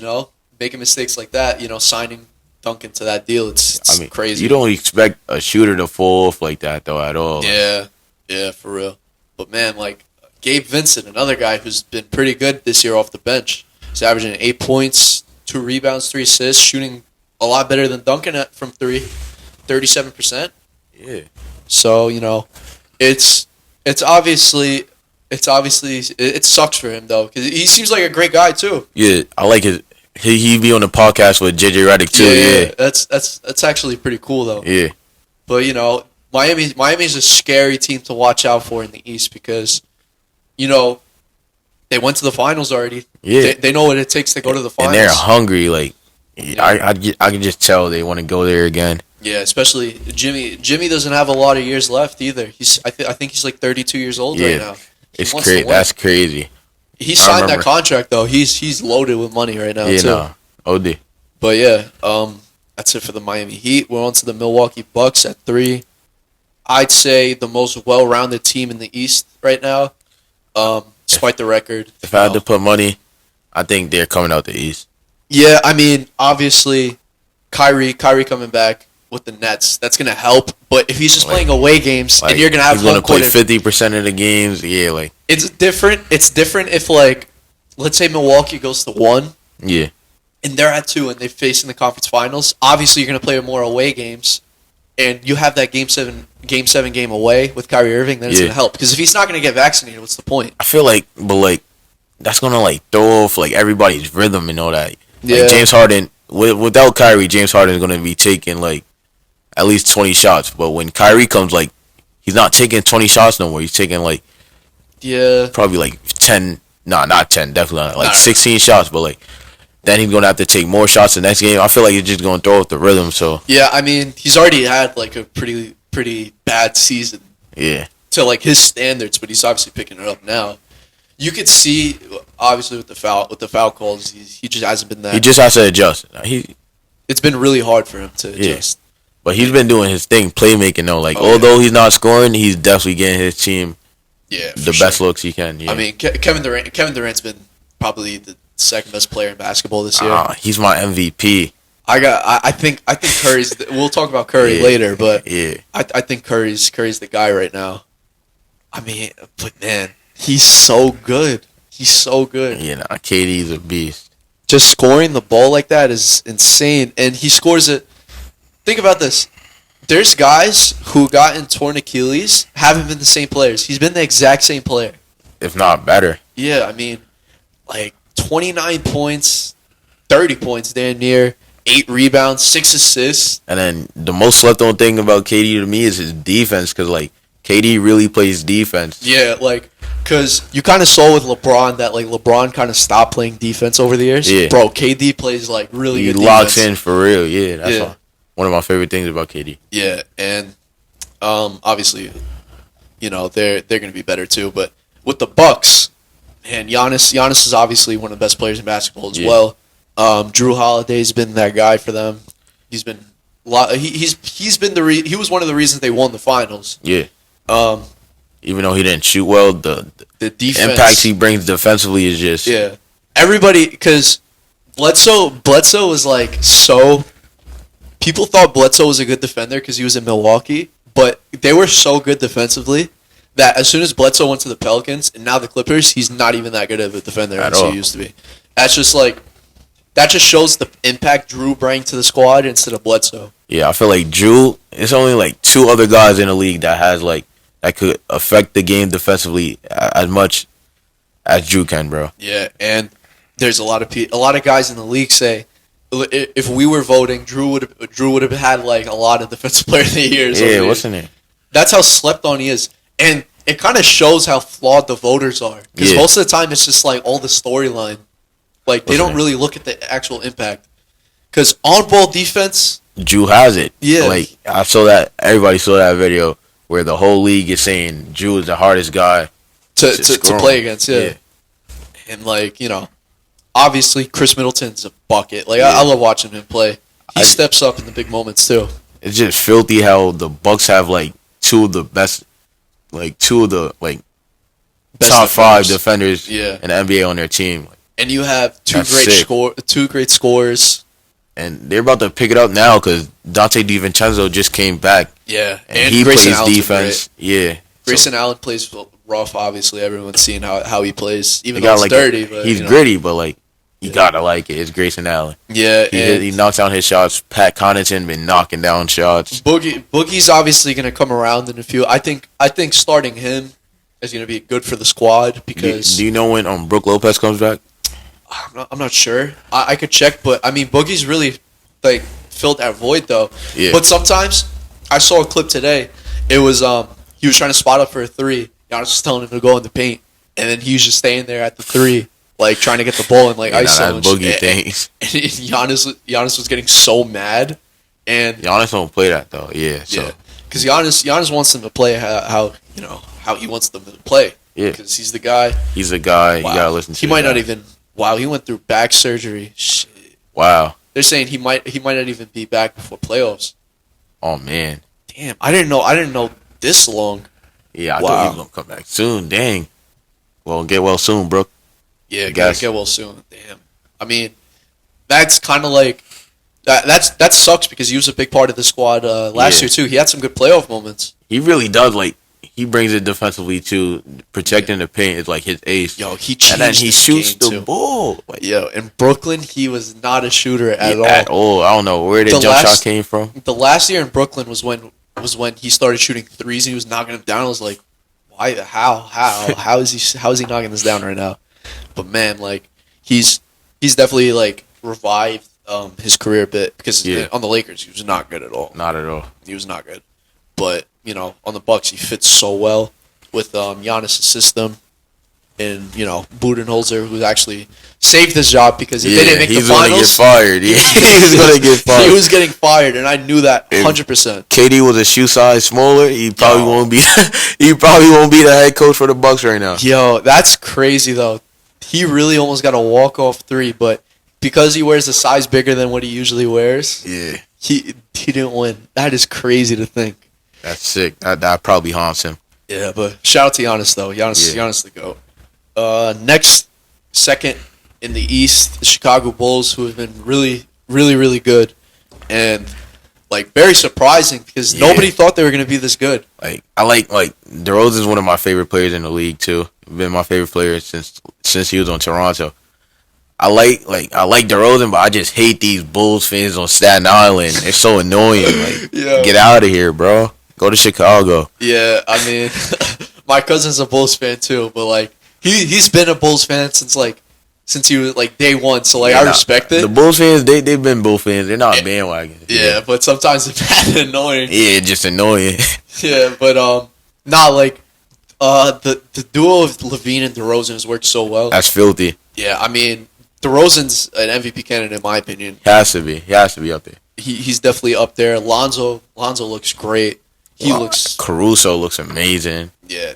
making mistakes like that. Signing Duncan to that deal. It's I mean, crazy. You don't expect a shooter to fall off like that, though, at all. Yeah, for real. But man, like Gabe Vincent, another guy who's been pretty good this year off the bench. He's averaging 8 points, 2 rebounds, 3 assists, shooting a lot better than Duncan from three, 37%. Yeah. So it's obviously it sucks for him though, because he seems like a great guy too. Yeah, I like his. He be on the podcast with JJ Redick too. Yeah. That's actually pretty cool though. Yeah. But Miami's a scary team to watch out for in the East because, they went to the finals already. Yeah. They know what it takes to go to the finals. And they're hungry. Like, I can just tell they want to go there again. Yeah, especially Jimmy. Jimmy doesn't have a lot of years left either. I think he's like 32 years old right now. He It's wants to crazy. win. That's crazy. He signed that remember. contract though. He's loaded with money right now Yeah, too. no. OD. But yeah, that's it for the Miami Heat. We're on to the Milwaukee Bucks at 3. I'd say the most well-rounded team in the East right now, despite the record. If I had to put money, I think they're coming out the East. Yeah, I mean, obviously, Kyrie coming back with the Nets, that's gonna help. But if he's just playing away games and you're gonna have he's gonna home play court, 50% of the games. Yeah, like it's different. It's different if let's say Milwaukee goes to 1. yeah, And they're at 2 and they face in the conference finals. Obviously, you're going to play more away games, and you have that game 7 game away with Kyrie Irving. Then it's Yeah. going to help because if he's not going to get vaccinated, what's the point? I feel like, but like that's gonna like throw off like everybody's rhythm and all that. Yeah. Like James Harden, without Kyrie, James Harden is gonna be taking like at least 20 shots. But when Kyrie comes, like he's not taking 20 shots no more. He's taking like Yeah, probably like 10. Nah, not 10. Definitely not. Like Nah. 16 shots. But like then he's gonna have to take more shots the next game. I feel like it's just gonna throw off the rhythm. So yeah. I mean, he's already had like a pretty bad season yeah, to like his standards, but he's obviously picking it up now. You could see obviously with the foul calls, he just hasn't been that. he just has to adjust. It's been really hard for him to adjust. But he's been doing his thing, playmaking though. Like although he's not scoring, he's definitely getting his team Yeah, for the sure. best looks he can. Yeah. I mean, Kevin Durant's been probably the second best player in basketball this year. He's my MVP. I think Curry's. We'll talk about Curry Yeah, later, but yeah, I think Curry's the guy right now. I mean, but man, he's so good. He's so good. yeah. Nah, KD's a beast. Just scoring the ball like that is insane, and he scores it. Think about this. There's guys who gotten torn Achilles haven't been the same players. He's been the exact same player. If not better. Yeah, I mean, like 29 points, 30 points damn near, 8 rebounds, 6 assists. And then the most slept on thing about KD to me is his defense, because like KD really plays defense. Yeah, like, because you kind of saw with LeBron that like LeBron kind of stopped playing defense over the years. Yeah. Bro, KD plays like really He good locks defense. in for real. Yeah, that's Yeah. one of my favorite things about KD. Yeah, and obviously, they're going to be better too. But with the Bucks, man, Giannis is obviously one of the best players in basketball as Yeah. well. Drew Holiday's been that guy for them. He's been he's been he was one of the reasons they won the finals. Yeah. Um, Even though he didn't shoot well, the the defense impact he brings defensively is just Yeah, everybody, because Bledsoe was like so. People thought Bledsoe was a good defender because he was in Milwaukee, but they were so good defensively that as soon as Bledsoe went to the Pelicans and now the Clippers, he's not even that good of a defender At as all. he used to be. That just shows the impact Drew brought to the squad instead of Bledsoe. Yeah, I feel like Drew. It's only like two other guys in the league that has like that could affect the game defensively as much as Drew can, bro. Yeah, and there's a lot of guys in the league say if we were voting, Drew would have had like a lot of defensive player of the years. Yeah, what's in it? That's how slept on he is, and it kind of shows how flawed the voters are. Because most of the time it's just like all the storyline, like they don't really look at the actual impact. Because on ball defense, Drew has it. Yeah. Like I saw that everybody saw that video where the whole league is saying Drew is the hardest guy to play against. Yeah. And like, obviously Chris Middleton's a bucket. Like I love watching him play. He steps up in the big moments too. It's just filthy how the Bucks have like two of the best top five defenders in the NBA on their team. And you have two great scorers. And they're about to pick it up now because Dante DiVincenzo just came back. Yeah, and he Grayson plays Allen's defense. Yeah, Grayson Allen plays rough. Obviously, everyone's seeing how he plays. Even though it's dirty, but he's gritty. But like you gotta like it. It's Grayson Allen. Yeah, he knocks down his shots. Pat Connaughton been knocking down shots. Boogie's obviously gonna come around in a few. I think starting him is gonna be good for the squad because. Do you know when Brook Lopez comes back? I'm not sure. I could check, but I mean, Boogie's really like filled that void though. Yeah. But sometimes I saw a clip today. It was he was trying to spot up for a three. Giannis was telling him to go in the paint, and then he was just staying there at the three, like trying to get the ball and like ISO. Boogie things. And Giannis was getting so mad, and Giannis don't play that though. Yeah. So. Because Giannis wants them to play how he wants them to play. Yeah. Because he's the guy. He's the guy. Wow. You gotta listen to. He might not even. Wow, he went through back surgery. Shit. Wow. They're saying he might not even be back before playoffs. Oh man. Damn, I didn't know this long. Yeah, I thought he was gonna come back soon. Dang. Well, get well soon, Brooke. Yeah, get well soon. Damn. I mean, that's kind of like that sucks because he was a big part of the squad last year too. He had some good playoff moments. He really does. Like he brings it defensively too. Protecting the paint is like his ace. Yo, he changed and then he shoots the ball. Like, yo, in Brooklyn, he was not a shooter at all. At all. I don't know where the jump shot came from. The last year in Brooklyn was when he started shooting threes and he was knocking them down. I was like, why? How is he knocking this down right now? But man, like he's definitely like revived his career a bit because on the Lakers he was not good at all. Not at all. He was not good. But on the Bucks he fits so well with Giannis' system, and Budenholzer, who actually saved his job because if they didn't make the finals, gonna get fired. Yeah, he's gonna get fired. He was getting fired, and I knew that 100%. KD was a shoe size smaller. He probably won't be. He probably won't be the head coach for the Bucks right now. Yo, that's crazy though. He really almost got a walk-off three, but because he wears a size bigger than what he usually wears, he didn't win. That is crazy to think. That's sick. That probably haunts him. Yeah, but shout out to Giannis though. Giannis the GOAT. Next, second in the East, the Chicago Bulls, who have been really, really, really good, and like very surprising because nobody thought they were going to be this good. Like I like DeRozan is one of my favorite players in the league too. Been my favorite player since he was on Toronto. I like DeRozan, but I just hate these Bulls fans on Staten Island. They're so annoying. Like, get out of here, bro. Go to Chicago. Yeah, I mean, my cousin's a Bulls fan too, but like he's been a Bulls fan since he was like day one. So like I respect it. The Bulls fans, they've been Bulls fans. They're not bandwagons. Yeah, but sometimes it's bad and annoying. Yeah, just annoying. Yeah, but not like the duo of Levine and DeRozan has worked so well. That's filthy. Yeah, I mean DeRozan's an MVP candidate in my opinion. He has to be up there. He's definitely up there. Lonzo looks great. Caruso looks amazing. Yeah,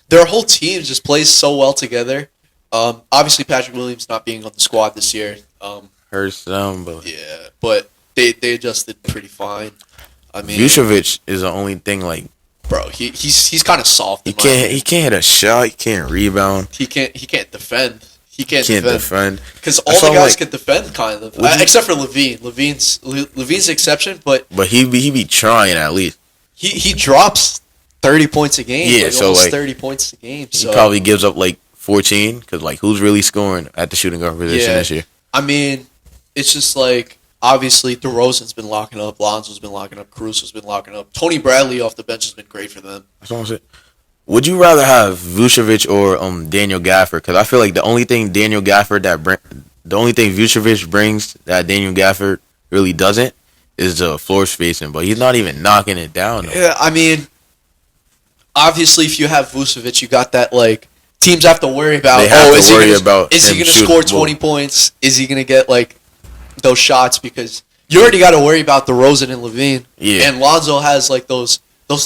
their whole team just plays so well together. Obviously Patrick Williams not being on the squad this year. Hurts them, but but they adjusted pretty fine. I mean, Vucevic is the only thing like, bro. He's kind of soft. He can't hit a shot. He can't rebound. He can't defend. He can't defend because all the guys can defend kind of, except for Levine. Levine's the exception, but he be trying at least. He drops 30 points a game. Yeah, so almost like 30 points a game. So he probably gives up like 14 because like who's really scoring at the shooting guard position this year? I mean, it's just like obviously DeRozan's been locking up, Lonzo's been locking up, Caruso's been locking up. Tony Bradley off the bench has been great for them. That's what I'm saying. Would you rather have Vucevic or Daniel Gafford? Because I feel like the only thing Vucevic brings that Daniel Gafford really doesn't is the floor spacing, but he's not even knocking it down. Though. Yeah, I mean, obviously, if you have Vucevic, you got that, like, teams have to worry about, is he going to score 20 points? Is he going to get, like, those shots? Because you already got to worry about DeRozan and Levine. Yeah. And Lonzo has, like, those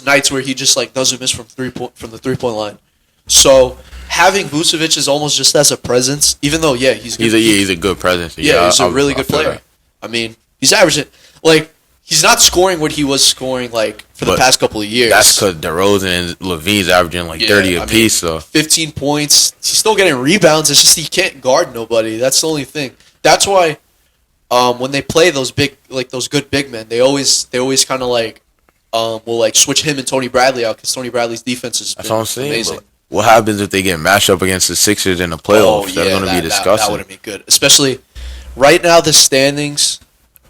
nights where he just, like, doesn't miss from the three-point line. So having Vucevic is almost just as a presence, even though, he's good. He's a good presence. Yeah, he's a really good player. That. I mean, he's averaging, like, he's not scoring what he was scoring, like, for the past couple of years. That's because DeRozan and Levine's averaging, like, 30 apiece. So 15 points. He's still getting rebounds. It's just he can't guard nobody. That's the only thing. That's why when they play those good big men, they always kind of, like, will, like, switch him and Tony Bradley out because Tony Bradley's defense is amazing. What happens if they get matched up against the Sixers in the playoffs? That's going to be disgusting. That wouldn't be good. Especially right now, the standings.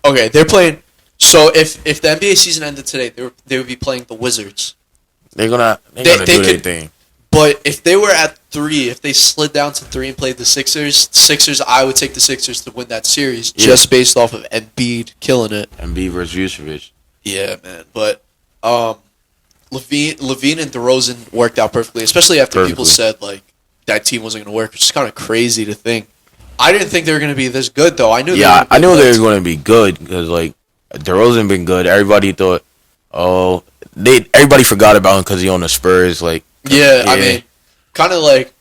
Okay, they're playing. So if the NBA season ended today, they would be playing the Wizards. They're gonna do their thing. But if they were at 3, if they slid down to 3 and played the Sixers, I would take the Sixers to win that series just based off of Embiid killing it. Embiid versus Vucevic. Yeah, man. But Levine and DeRozan worked out perfectly, especially after people said, like, that team wasn't going to work, which is kind of crazy to think. I didn't think they were going to be this good, though. I knew they were going to be good because, like, DeRozan been good. Everybody thought, everybody forgot about him because he owned the Spurs. Like, I mean, kind of like,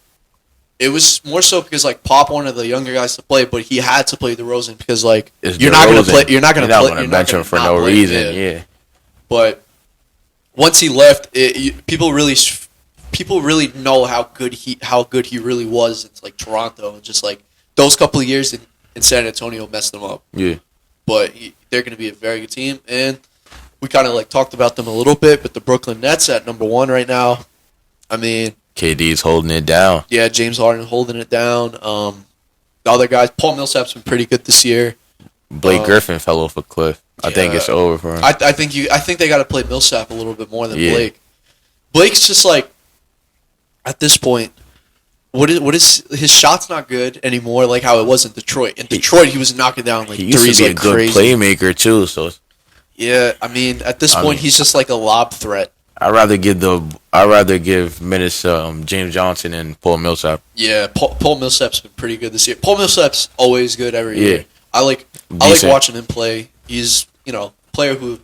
it was more so because, like, Pop wanted the younger guys to play, but he had to play DeRozan because, like, you're not going to play. You're not going to bench him for no reason. Yeah. But once he left, people really know how good he really was. It's like Toronto, and just like those couple of years in San Antonio messed them up. Yeah. But they're going to be a very good team, and we kind of like talked about them a little bit. But the Brooklyn Nets at number 1 right now. I mean, KD's holding it down. Yeah, James Harden holding it down. The other guys, Paul Millsap's been pretty good this year. Blake Griffin fell off a cliff. I think it's over for him. I think they got to play Millsap a little bit more than Blake. Blake's just like, at this point, what is his shot's not good anymore, like how it was in Detroit. In Detroit, he was knocking down like threes like crazy. He used to be a good playmaker too. So yeah, I mean, at this point, he's just like a lob threat. I'd rather give minutes to James Johnson and Paul Millsap. Yeah, Paul Millsap's been pretty good this year. Paul Millsap's always good every year. I like watching him play. He's, a player who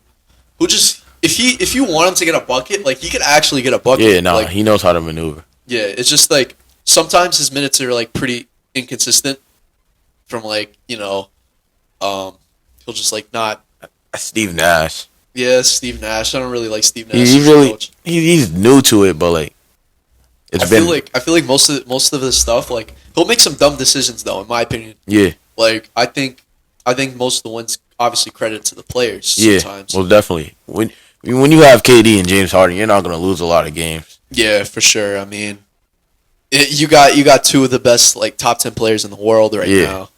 just if you want him to get a bucket, like he could actually get a bucket. Yeah, he knows how to maneuver. Yeah, it's just like sometimes his minutes are like pretty inconsistent. From like he'll just like not. Steve Nash. Yeah, Steve Nash. I don't really like Steve Nash. He's new to it, but like I feel like most of this stuff, like he'll make some dumb decisions though, in my opinion. Yeah. Like I think most of the wins obviously credit to the players. Sometimes. Yeah, well, definitely. When you have KD and James Harden, you're not going to lose a lot of games. Yeah, for sure. I mean, you got 2 of the best like top 10 players in the world right now.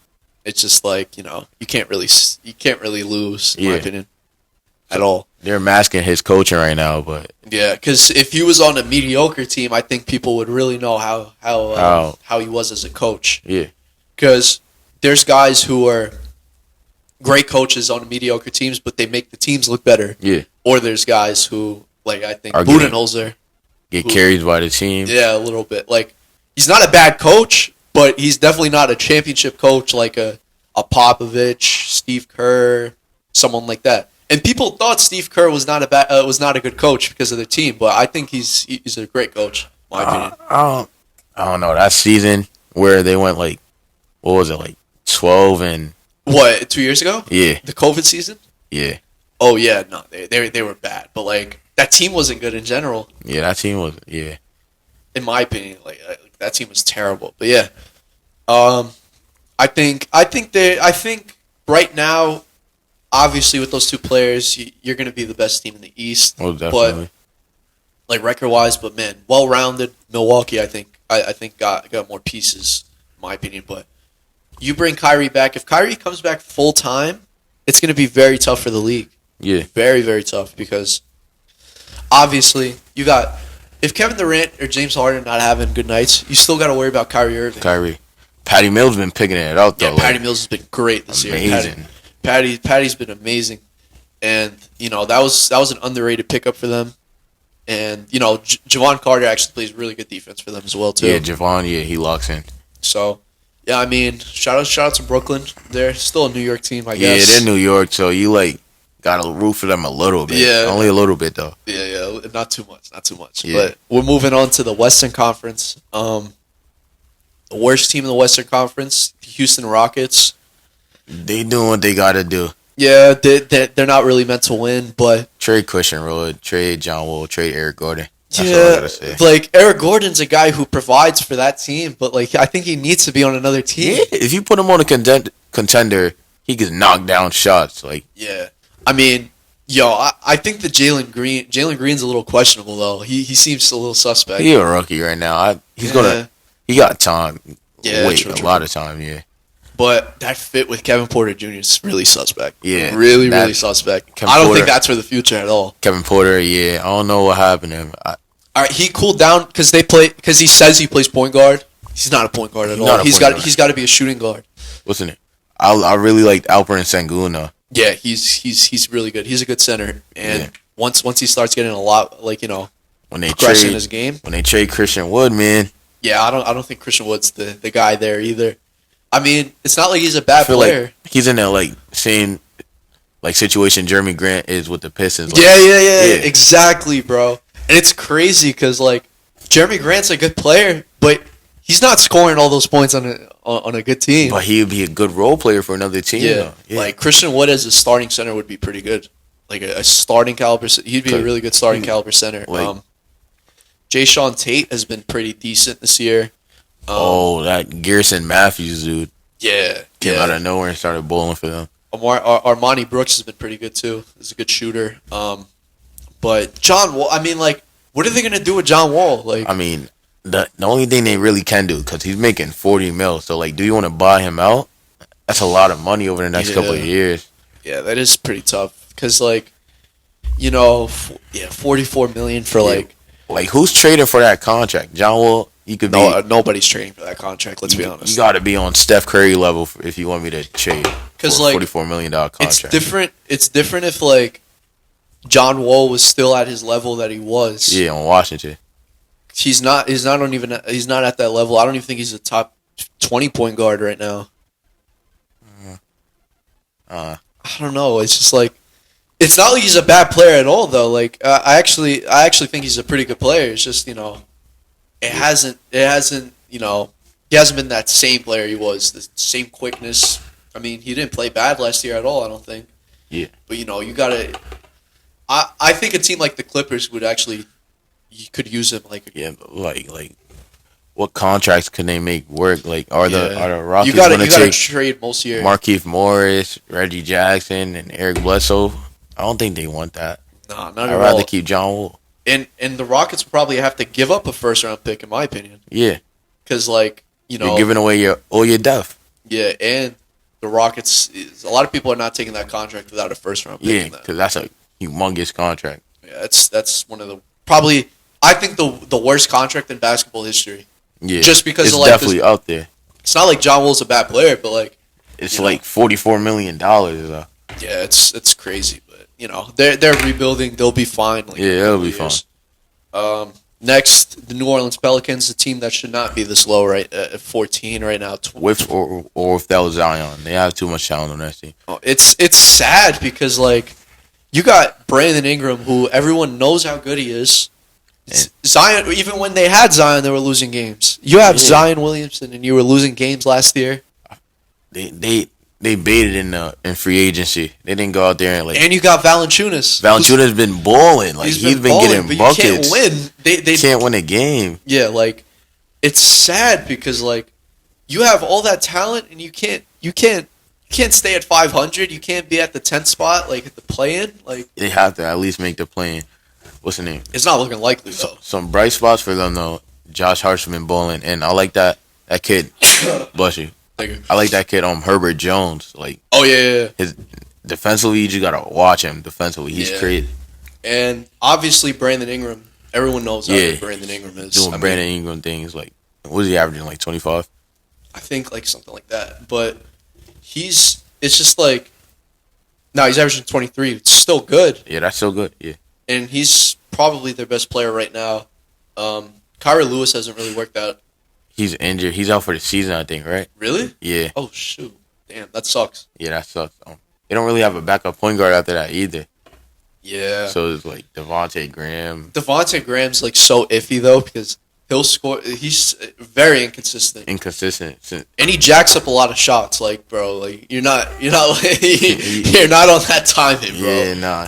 It's just like you can't really lose in my opinion at all. They're masking his coaching right now, but yeah, because if he was on a mediocre team, I think people would really know how he was as a coach. Yeah, because there's guys who are great coaches on mediocre teams, but they make the teams look better. Yeah. Or there's guys who, like I think Budenholzer, get carried by the team. Yeah, a little bit. Like he's not a bad coach, but he's definitely not a championship coach like a Popovich, Steve Kerr, someone like that. And people thought Steve Kerr was not a good coach because of the team, but I think he's a great coach. In my opinion. I don't know that season where they went like, what was it, like 12 and what, 2 years ago? Yeah, the COVID season. Yeah. Oh yeah, no, they were bad, but like that team wasn't good in general. Yeah, that team was In my opinion, like that team was terrible. But yeah, I think right now, obviously with those 2 players, you're going to be the best team in the East. Well, definitely. But like record wise, but man, well rounded Milwaukee. I think got more pieces, in my opinion. But you bring Kyrie back. If Kyrie comes back full time, it's going to be very tough for the league. Yeah. Very, very tough because obviously you got if Kevin Durant or James Harden not having good nights, you still got to worry about Kyrie Irving. Kyrie. Patty Mills been picking it out though. Yeah, Patty Mills has been great this year. Amazing. Patty's been amazing, and that was an underrated pickup for them. And Javon Carter actually plays really good defense for them as well too. Yeah, Javon. Yeah, he locks in. So, yeah, I mean, shout out to Brooklyn. They're still a New York team, I guess. Yeah, they're New York, so you got to root for them a little bit. Yeah. Only a little bit though. Yeah, not too much. Yeah. But we're moving on to the Western Conference. The worst team in the Western Conference, the Houston Rockets. They doing what they got to do. Yeah, they're not really meant to win, but Trade Christian Wood, trade John Wall, trade Eric Gordon. That's all I gotta say. like Eric Gordon's a guy who provides for that team, but I think he needs to be on another team. Yeah, if you put him on a contender, he can knock down shots. Yeah, I mean, I think that Jalen Green's a little questionable though. He seems a little suspect. He a rookie right now. He got time. Yeah, Wait, true. a lot of time. Yeah. But that fit with Kevin Porter Jr. is really suspect. Yeah, really suspect. Kevin I don't Porter- think that's for the future at all. Kevin Porter. Yeah, I don't know what happened to him. All right, he cooled down because he says he plays point guard. He's not a point guard at all. He's got to be a shooting guard. What's in it? I really liked Alperen Sengun though. Yeah, he's really good. He's a good center, and once he starts getting a lot when they progression in trade his game. when they trade Christian Wood, man. Yeah, I don't think Christian Wood's the guy there either. I mean, it's not like he's a bad I feel player. like he's in that same situation Jeremy Grant is with the Pistons. Yeah, exactly, bro. And it's crazy because Jeremy Grant's a good player, but he's not scoring all those points on a good team. But he would be a good role player for another team. Yeah. Though. Yeah. Christian Wood as a starting center would be pretty good. A starting caliber, he'd be a really good starting caliber center. Jay Sean Tate has been pretty decent this year. That Garrison Matthews dude Yeah, came out of nowhere and started bowling for them. Armani Brooks has been pretty good too. He's a good shooter. But John Wall, I mean, what are they gonna do with John Wall? I mean, the only thing they really can do, because he's making $40 million. So do you want to buy him out? That's a lot of money over the next couple of years. Yeah, that is pretty tough. Because $44 million for who's trading for that contract? John Wall. You could be. Nobody's trading for that contract. Let's be honest. You got to be on Steph Curry level if you want me to trade. Because $44 million contract. It's different if John Wall was still at his level that he was. Yeah, on Washington. He's not at that level. I don't even think he's a top 20 point guard right now. I don't know. It's just it's not like he's a bad player at all though. I actually think he's a pretty good player. It's just he hasn't been that same player he was. The same quickness. I mean, he didn't play bad last year at all. I don't think. Yeah. But you gotta. I think a team like the Clippers would actually. You could use him what contracts can they make work? Are the Rockets you gotta take trade most year. Markieff Morris, Reggie Jackson, and Eric Bledsoe? I don't think they want that. No, not at all. I'd rather keep John Wall. And the Rockets will probably have to give up a first round pick, in my opinion. Yeah, because you're giving away all your depth. Yeah, and the Rockets. A lot of people are not taking that contract without a first round pick. Yeah, because that's a humongous contract. Yeah, that's one of the probably. I think the worst contract in basketball history. Yeah, just because it's of definitely out there. It's not like John Wall's a bad player, but it's $44 million. Yeah, it's crazy, but they're rebuilding. They'll be fine. They'll be fine. Next, the New Orleans Pelicans, a team that should not be this low right at 14 right now. With or without Zion, they have too much talent on that team. Oh, it's sad because you got Brandon Ingram, who everyone knows how good he is. Zion, even when they had Zion, they were losing games. You have Zion Williamson, and you were losing games last year. They baited in free agency. They didn't go out there and you got Valanciunas. Valanciunas been balling. He's been getting buckets. You can't win. They can't win a game. Yeah, it's sad because you have all that talent and you can't stay at 500. You can't be at the 10th spot at the play-in. They have to at least make the play-in. What's the name? It's not looking likely though. Some bright spots for them though. Josh Hart's been balling, and I like that kid. Bless you. Thank you. I like that kid. Herbert Jones. Oh yeah. His defensively, you just gotta watch him defensively. He's Yeah. crazy. And obviously, Brandon Ingram. Everyone knows how Yeah. good Brandon Ingram is. Doing I Brandon Ingram things like, what is he averaging, like 25? I think like something like that. But it's just like, no, he's averaging 23. It's still good. Yeah, that's so good. Yeah. And he's probably their best player right now. Kyrie Lewis hasn't really worked out. He's injured. He's out for the season, I think, right? Really? Yeah. Oh, shoot. Damn, that sucks. Yeah, that sucks. They don't really have a backup point guard after that either. Yeah. So it's like Devontae Graham. Devontae Graham's like so iffy though because he'll score. He's very inconsistent. Inconsistent. And he jacks up a lot of shots. Like, bro, like you're not you're not on that timing, bro. Yeah, nah.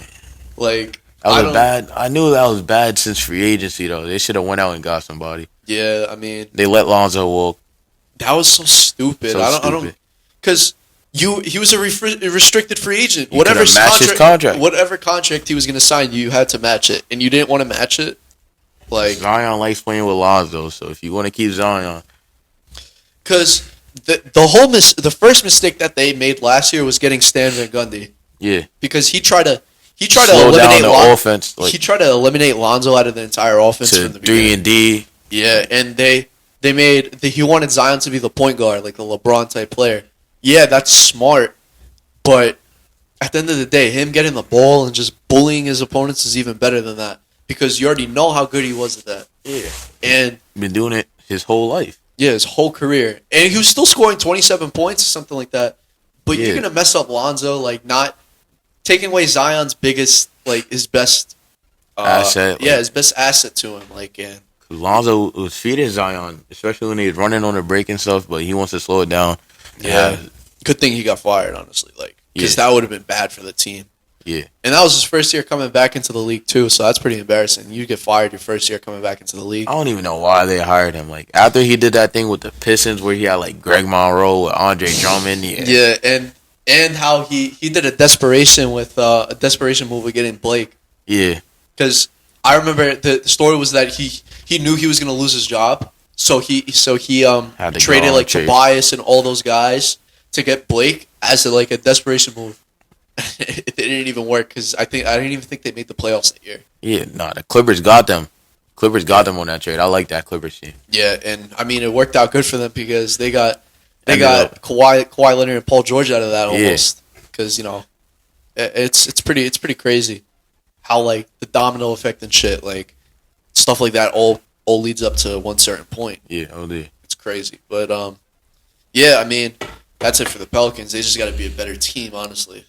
Like That was bad. I knew that was bad since free agency, though. They should have went out and got somebody. Yeah, I mean, They let Lonzo walk. that was so stupid. So I don't, stupid. because he was a restricted free agent. You could've matched his contract. Whatever contract he was going to sign, you had to match it, and you didn't want to match it. Like, Zion likes playing with Lonzo, so if you want to keep Zion, because the first mistake that they made last year was getting Stan Van Gundy yeah, because he tried to slow eliminate down the offense, like he tried to eliminate Lonzo out of the entire offense to from the beginning. 3-and-D. Yeah, and he wanted Zion to be the point guard, like the LeBron type player. Yeah, that's smart, but at the end of the day, him getting the ball and just bullying his opponents is even better than that because you already know how good he was at that. Yeah, And been doing it his whole life. yeah, his whole career, and he was still scoring 27 points or something like that. But Yeah. you're gonna mess up Lonzo, like not taking away Zion's biggest, like his best Asset, Yeah, like- his best asset to him, like and. Lonzo was feeding Zion, especially when he was running on the break and stuff, but he wants to slow it down. Yeah, good thing he got fired, honestly. Like, because that would have been bad for the team. Yeah. And that was his first year coming back into the league too, so that's pretty embarrassing. You get fired your first year coming back into the league. I don't even know why they hired him. Like, after he did that thing with the Pistons where he had, like, Greg Monroe with Andre Drummond. Yeah, and how he did a desperation move with getting Blake. Yeah. Because I remember the story was that he knew he was going to lose his job, so he Had to traded go on like a trade. Tobias and all those guys to get Blake as a desperation move. It didn't even work because I didn't even think they made the playoffs that year. Yeah, nah, the Clippers got them. Clippers got them on that trade. I like that Clippers team. Yeah, and I mean it worked out good for them because they got Ended up- Kawhi Leonard and Paul George out of that Yeah. almost because it's pretty crazy how like the domino effect and shit like stuff like that all leads up to one certain point. Yeah, OD. It's crazy, but yeah, I mean that's it for the Pelicans. They just got to be a better team, honestly.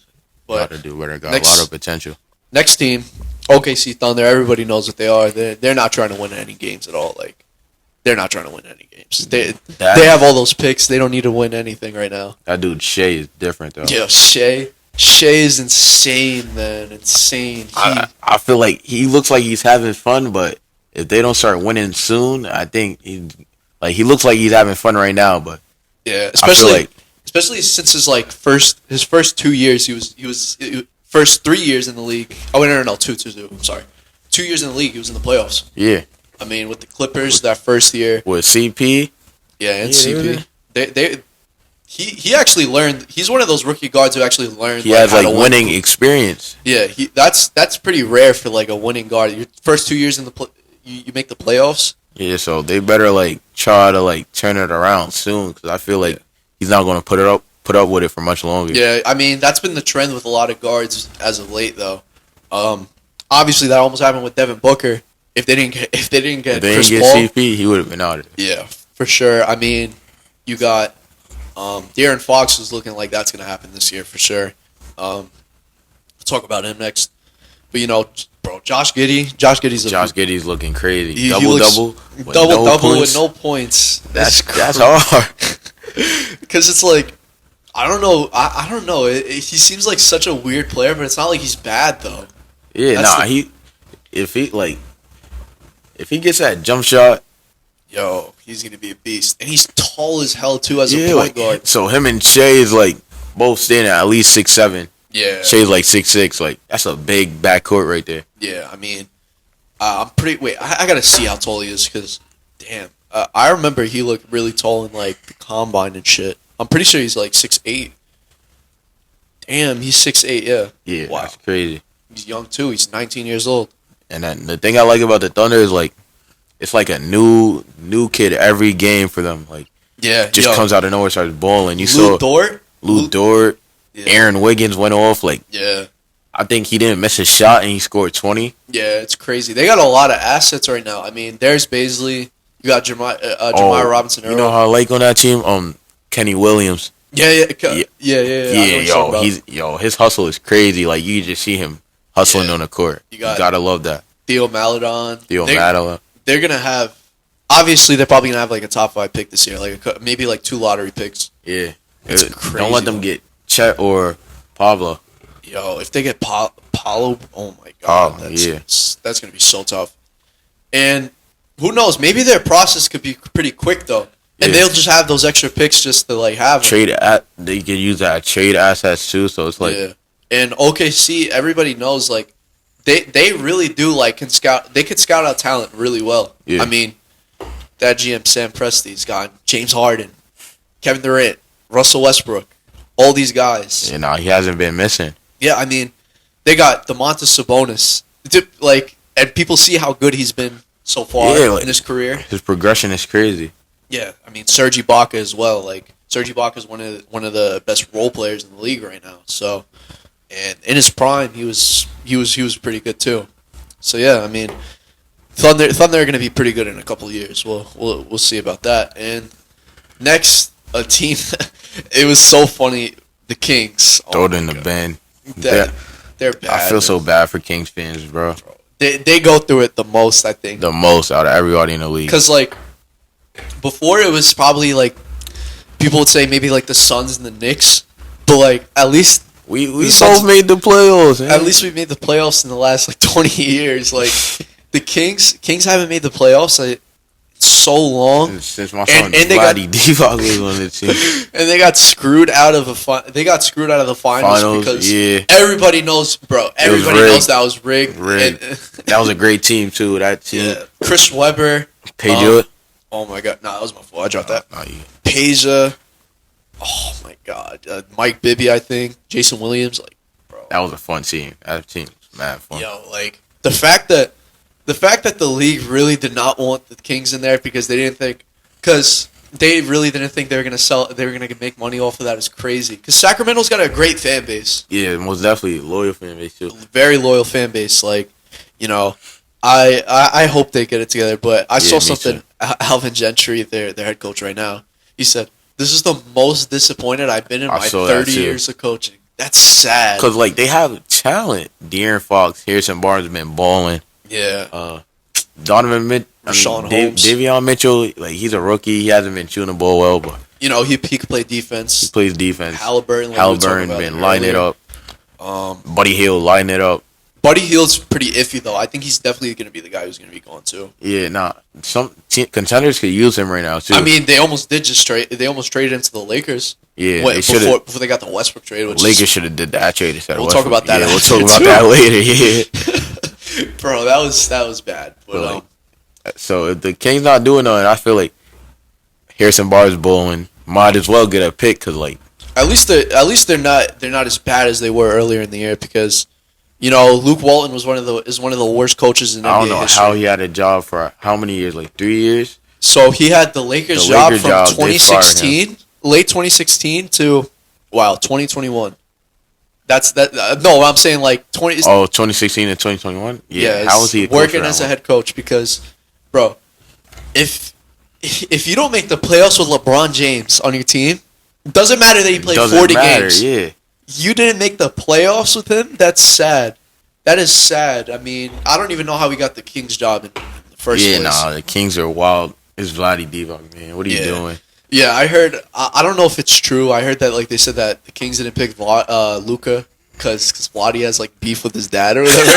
Got But to do better. Got next- a lot of potential. next team, OKC Thunder. Everybody knows what they are. They're not trying to win any games at all. Like they're not trying to win any games. They have all those picks. They don't need to win anything right now. That dude Shea is different, though. Yeah, Shea is insane, man. Insane. I feel like he looks like he's having fun, but if they don't start winning soon, I think he looks like he's having fun right now, but Yeah, I feel like especially since his first 2 years, he was first 3 years in the league. Oh no, 2. I'm sorry, 2 years in the league. He was in the playoffs. yeah, I mean, with the Clippers that first year, with CP, yeah, and Yeah, CP, he actually learned. He's one of those rookie guards who actually learned. he has how like to win. winning experience. Yeah, that's pretty rare for like a winning guard. Your first 2 years in you make the playoffs. Yeah, so they better like try to like turn it around soon because I feel like he's not going to put up with it for much longer. Yeah, I mean that's been the trend with a lot of guards as of late, though. Obviously, that almost happened with Devin Booker. If they didn't get If they didn't Chris get Paul, CP, he would have been out of there. yeah, for sure. I mean, you got De'Aaron Fox is looking like that's going to happen this year for sure. We'll talk about him next. But bro, Josh Giddey's Josh Giddey's looking crazy. He Double looks- double with no points. That's hard. Because it's like, I don't know. I don't know. He seems like such a weird player, but it's not like he's bad though. Yeah, That's if he gets that jump shot, Yo, he's gonna be a beast, and he's tall as hell too as a point guard. So him and Shea is like both standing at least 6'7". Yeah, Shea's like 6'6". Like that's a big backcourt right there. yeah. I mean, I'm pretty. Wait, I gotta see how tall he is because, damn, I remember he looked really tall in like the combine and shit. I'm pretty sure he's like 6'8". Damn, he's 6'8", yeah. Yeah, Wow. that's crazy. He's young, too. He's 19 years old. And then the thing I like about the Thunder is, like, it's like a new kid every game for them. Like, Yeah, just comes out of nowhere, starts balling. You Lou saw Dort? Lou Dort, Yeah. Aaron Wiggins went off. Like, Yeah. I think he didn't miss a shot and he scored 20. Yeah, it's crazy. They got a lot of assets right now. I mean, there's Baisley. You got Jemiah Robinson Earl. You know how I like on that team? Kenny Williams. Yeah. I know what you're talking about. His hustle is crazy. Like, you just see him hustling Yeah. on the court. You You got- gotta love that. Theo Maledon. Madeline. They're going to have, obviously, they're probably going to have like a top 5 pick this year. Like maybe like 2 lottery picks. Yeah. It's Don't crazy, let them though. get Chet or Pablo. Yo, if they get Paulo, oh my God. Oh, That's going to be so tough. And who knows? Maybe their process could be pretty quick, though. And Yeah. they'll just have those extra picks just to like have them. They can use that trade assets too. So it's like, Yeah. And OKC, everybody knows like they really do like can scout. They can scout out talent really well. Yeah. I mean, that GM Sam Presti's got James Harden, Kevin Durant, Russell Westbrook, all these guys. you know, he hasn't been missing. Yeah, I mean, they got DeMontis Sabonis. Like, and people see how good he's been so far Yeah, like- in his career. His progression is crazy. Yeah, I mean Serge Ibaka as well. Like Serge Ibaka is one of the best role players in the league right now. So, and in his prime, he was pretty good too. So yeah, I mean, Thunder are going to be pretty good in a couple of years. We'll see about that. And next, a team. It was so funny. The Kings. Throw it my in the God. bin. They're bad. I feel man. so bad for Kings fans, bro. They go through it the most, I think. The most out of everybody in the league. Because, like, before it was probably, like, people would say maybe, like, the Suns and the Knicks. But, like, at least We the Suns- both made the playoffs. Man. at least we made the playoffs in the last, like, 20 years. Like, the Kings haven't made the playoffs like, so long. Since my son and they got- Vladdy Divac was on the team. And they got screwed out of the finals because yeah. everybody knows, bro. Everybody rigged. knows that was rigged. Rigged. And, That was a great team too. That team. yeah. Chris Webber. Peja. Oh my God! No, that was my fault. I dropped that. Nah, you- Peja. Oh my God! Mike Bibby, I think. Jason Williams, like, bro. That was a fun team. That team was mad fun. Yo, like the fact that the league really did not want the Kings in there because they really didn't think they were gonna make money off of that is crazy. Because Sacramento's got a great fan base, Yeah, most definitely loyal fan base too. very loyal fan base. Like, you know, I hope they get it together. But I saw me something. Alvin Gentry, their head coach right now, he said, "This is the most disappointed I've been in I my saw that 30 too. years of coaching." That's sad. Cause like they have talent. De'Aaron Fox, Harrison Barnes have been balling. Yeah. Donovan Mitchell, Rashawn Holmes. Davion Mitchell, like he's a rookie. He hasn't been shooting the ball well, but You know, he could play he defense. plays defense. Halliburton, like we were talking about been lining it earlier. up. Buddy Hield lining it up. Buddy Hield's pretty iffy though. I think he's definitely going to be the guy who's going to be going too. Yeah, some contenders could use him right now too. I mean, they almost traded him to the Lakers. yeah, Wait, they should have. before they got the Westbrook trade. Which Lakers should have did that trade instead of We'll talk Westbrook. about that Yeah, we'll after, talk about too. that later. Yeah. bro, that was bad. But But, like, so if the Kings not doing nothing, I feel like Harrison Barnes bowling might as well get a pick because like at least they're not as bad as they were earlier in the year because you know Luke Walton was one of the worst coaches in NBA I don't know history. how he had a job for how many years, like 3 years. So he had the Lakers The job Lakers from job, they fired 2016, late 2016 to 2021. That's that. No, I'm saying like 20. Oh, 2016 and 2021. Yeah, how was he a coach working for that as a long? head coach? Because, bro, if you don't make the playoffs with LeBron James on your team, it doesn't matter that he played Doesn't 40 matter, games. Yeah, You didn't make the playoffs with him. That's sad. That is sad. I mean, I don't even know how he got the Kings job in the first yeah. place. Nah, the Kings are wild. It's Vladdy Divac, man. What are you Yeah. doing? Yeah, I heard. I don't know if it's true. I heard that like they said that the Kings didn't pick Luka because Vladi has like beef with his dad or whatever.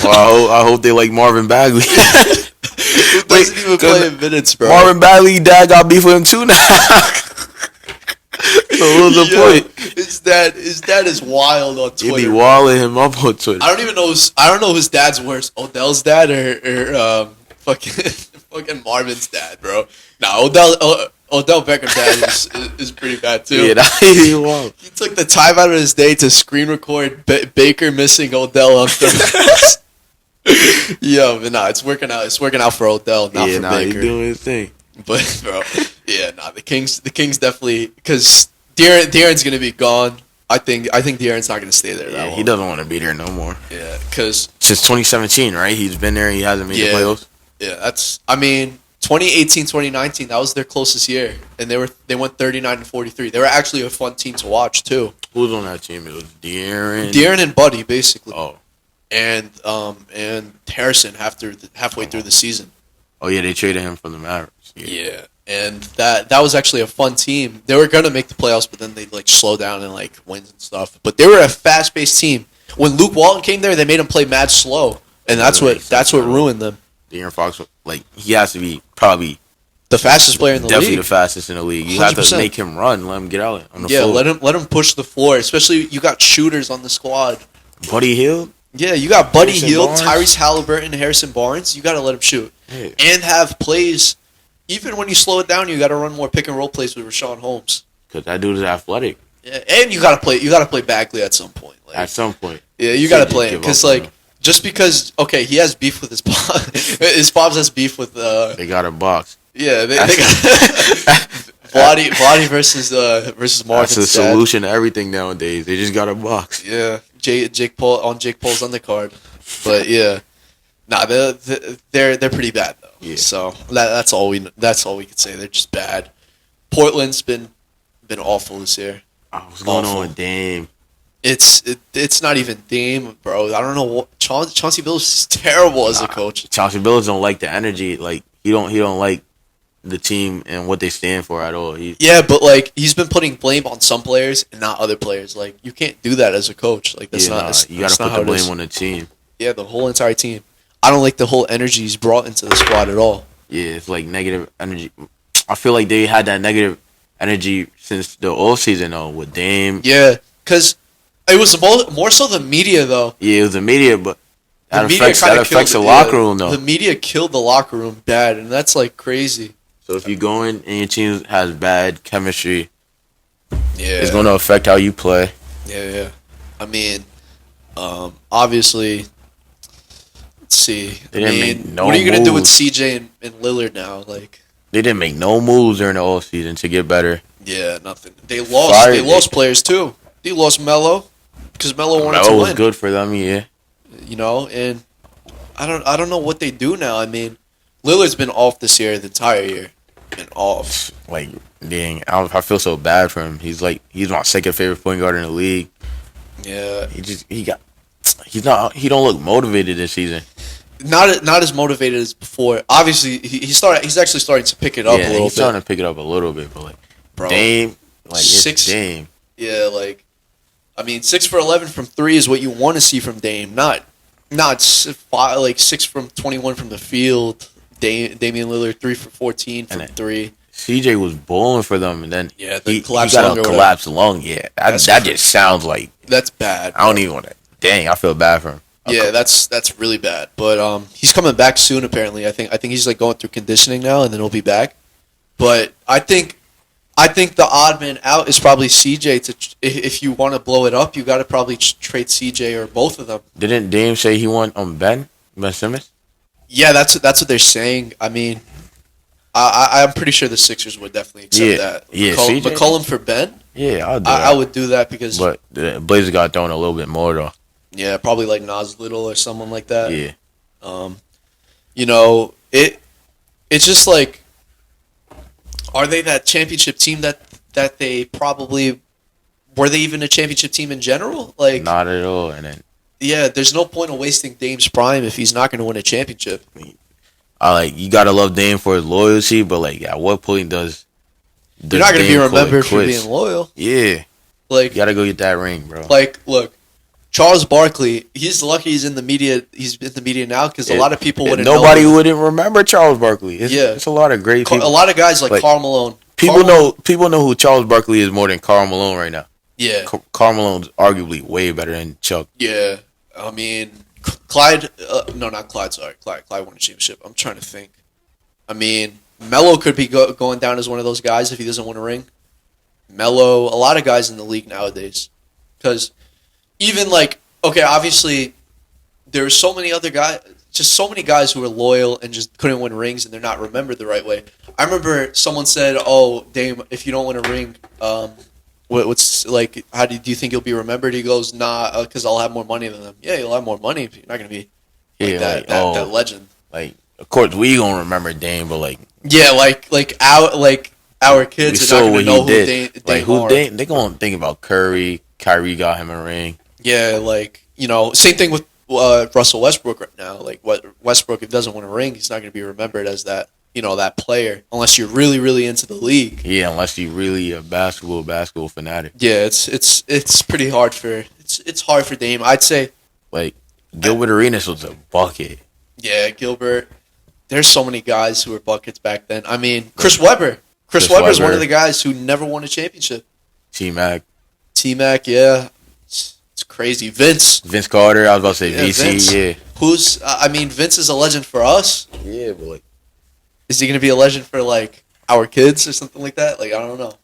Well, I hope they like Marvin Bagley. Who doesn't even play in minutes, bro? Marvin Bagley dad got beef with him too now. So what was the point? His dad is wild on You Twitter. be walling him up on Twitter. I don't even know. I don't know whose dad's worse, Odell's dad or fucking Marvin's dad, bro. Nah, Odell Beckham dad is pretty bad too. Yeah, he won't. He took the time out of his day to screen record Baker missing Odell on third. Yo, but nah, it's working out. It's working out for Odell, not for Baker. He's doing his thing. But bro, yeah, nah, the Kings definitely, because De'Aaron's gonna be gone. I think De'Aaron's not gonna stay there that long. He doesn't want to be there no more. Yeah, because since 2017, right? He's been there. He hasn't made the playoffs. Yeah, 2018, 2019, that was their closest year, and they went 39-43. They were actually a fun team to watch too. Who was on that team? It was De'Aaron and Buddy, basically. Oh, and Harrison halfway through the season. Oh yeah, they traded him from the Mavericks. Yeah, and that was actually a fun team. They were gonna make the playoffs, but then they slow down and wins and stuff. But they were a fast-paced team. When Luke Walton came there, they made him play mad slow, and that's what ruined them. De'Aaron Fox, he has to be probably the fastest player in the league. Definitely the fastest in the league. You 100%. Have to make him run, let him get out on the floor. Yeah, let him push the floor. Especially you got shooters on the squad. Buddy Hield. Yeah, you got Buddy Hield, Tyrese Halliburton, Harrison Barnes. You got to let him shoot and have plays. Even when you slow it down, you got to run more pick and roll plays with Rashawn Holmes. Because that dude is athletic. Yeah, and you got to play. You got to play Bagley at some point. At some point. Yeah, you got to play him because just because he has beef with his pops. His pops has beef with. They got a box. Yeah, they got Vlade versus Mark. That's the solution to everything nowadays. They just got a box. Yeah, Jake Paul Paul's undercard, but yeah, nah, they're pretty bad though. Yeah. So that's all we could say. They're just bad. Portland's been awful this year. What's going on with Dame? It's not even Dame, bro. I don't know what Chauncey Billups is terrible as a coach. Chauncey Billups don't like the energy. He don't like the team and what they stand for at all. But he's been putting blame on some players and not other players. You can't do that as a coach. That's not. You got to put the blame on the team. Yeah, the whole entire team. I don't like the whole energy he's brought into the squad at all. Yeah, it's negative energy. I feel like they had that negative energy since the off season though with Dame. Yeah, because it was more so the media though. Yeah, it was the media, but that affects the locker room though. The media killed the locker room bad, and that's crazy. So if you go in and your team has bad chemistry, it's going to affect how you play. Yeah. I mean, obviously, let's see. What are you going to do with CJ and Lillard now? They didn't make no moves during the offseason to get better. Yeah, nothing. They lost players too. They lost Melo because Melo wanted to win. Melo was good for them, yeah. And I don't know what they do now. I mean, Lillard's been off this year, the entire year. Been off. Dang, I feel so bad for him. He's my second favorite point guard in the league. Yeah. He don't look motivated this season. Not as motivated as before. Obviously, he's actually starting to pick it up a little bit. He's starting to pick it up a little bit, but bro, Dame, it's Dame. Yeah, 6 for 11 from 3 is what you want to see from Dame. Not 6 from 21 from the field. Damian Lillard 3 for 14 from 3. CJ was bowling for them, and then he got a collapsed lung. Yeah, that just sounds like that's bad. I don't even want to. Dang, I feel bad for him. Yeah, that's really bad. But he's coming back soon. Apparently, I think he's going through conditioning now, and then he'll be back. But I think the odd man out is probably CJ. If you want to blow it up, you got to probably trade CJ or both of them. Didn't Dame say he won on Ben Simmons? Yeah, that's what they're saying. I mean, I'm pretty sure the Sixers would definitely accept that. Yeah, McCollum for Ben? Yeah, I'll do that. I would do that because... But the Blazers got thrown a little bit more, though. Yeah, probably Nas Little or someone like that. Yeah. It's just are they that championship team that they probably... Were they even a championship team in general? Not at all, and then... Yeah, there's no point of wasting Dame's prime if he's not going to win a championship. You gotta love Dame for his loyalty, but at what point does you're not going to be remembered for being loyal? Yeah, you gotta go get that ring, bro. Look, Charles Barkley, he's lucky he's in the media. He's in the media now because a lot of people wouldn't. Nobody wouldn't remember Charles Barkley. It's a lot of great people. A lot of guys like Karl Malone. People know who Charles Barkley is more than Karl Malone right now. Yeah, Karl Malone's arguably way better than Chuck. Yeah. I mean, Clyde. No, not Clyde. Sorry, Clyde won a championship. I'm trying to think. I mean, Melo could be going down as one of those guys if he doesn't win a ring. Melo, a lot of guys in the league nowadays. Because even like, okay, obviously there's so many other guys, just so many guys who are loyal and just couldn't win rings and they're not remembered the right way. I remember someone said, "Oh, Dame, if you don't win a ring, what's like? How do you think you'll be remembered?" He goes, "Nah, because I'll have more money than them." Yeah, you'll have more money, but you're not gonna be like that legend. Like, of course, we gonna remember Dame, but like, yeah, our kids are not gonna know who Dame are. Dame? They gonna think about Curry. Kyrie got him a ring. Yeah, like, same thing with Russell Westbrook right now. Like, Westbrook, if he doesn't win a ring, he's not going to be remembered as that, that player, unless you're really, really into the league. Yeah, unless you're really a basketball fanatic. Yeah, it's pretty hard it's hard for Dame. I'd say, like, Gilbert Arenas was a bucket. Yeah, Gilbert. There's so many guys who were buckets back then. I mean, Chris Webber. Chris Webber's one of the guys who never won a championship. T-Mac, yeah. It's crazy. Vince Carter. I was about to say VC. Vince, yeah. Vince is a legend for us. Yeah, but like, is he gonna be a legend for like our kids or something like that? Like, I don't know.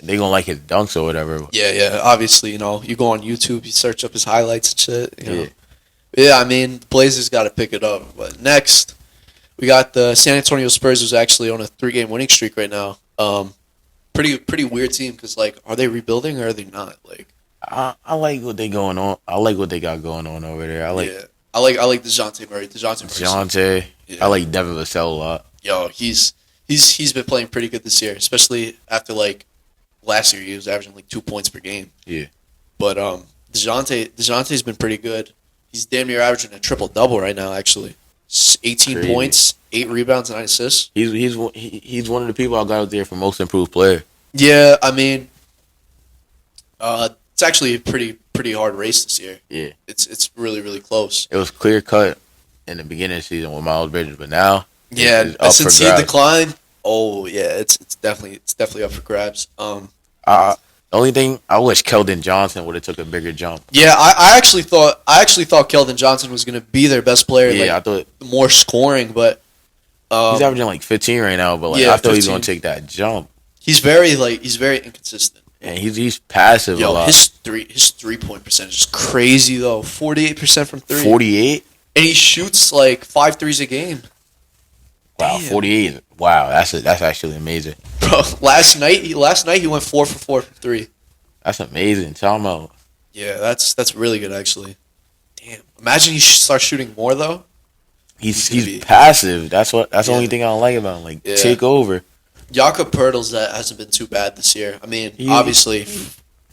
They gonna like his dunks or whatever. Yeah. Obviously, you go on YouTube, you search up his highlights and shit. You know. Yeah. Yeah, I mean, the Blazers got to pick it up. But next, we got the San Antonio Spurs, who's actually on a 3-game winning streak right now. Pretty weird team because, like, are they rebuilding or are they not? Like, I like what they going on. I like what they got going on over there. I like DeJounte Murray. DeJounte. Yeah. I like Devin Vassell a lot. Yo, he's been playing pretty good this year, especially after like last year he was averaging like 2 points per game. Yeah. But DeJounte's been pretty good. He's damn near averaging a triple-double right now, actually. 18 Crazy. Points, 8 rebounds, 9 assists. He's one of the people I got out there for most improved player. Yeah, I mean, it's actually a pretty hard race this year. Yeah. It's really, really close. It was clear cut in the beginning of the season with Miles Bridges, but now since he declined, it's definitely up for grabs. The only thing I wish Keldon Johnson would have took a bigger jump. Yeah, I actually thought Keldon Johnson was going to be their best player. Yeah, like, I thought more scoring, but he's averaging like 15 right now. But like, yeah, I thought he was 15. going to take that jump. He's very inconsistent. And he's passive a lot. His 3-point percentage is crazy though. 48% from 3. 48, and he shoots like 5 threes a game. wow, Damn. 48. Wow, that's actually amazing. Bro, last night he went 4 for 4 from 3. That's amazing. Tell him out. Yeah, that's really good actually. Damn. Imagine he starts shooting more though. He's passive. That's the only thing I don't like about him. Like, take over. Jakob Poeltl's that hasn't been too bad this year. I mean, obviously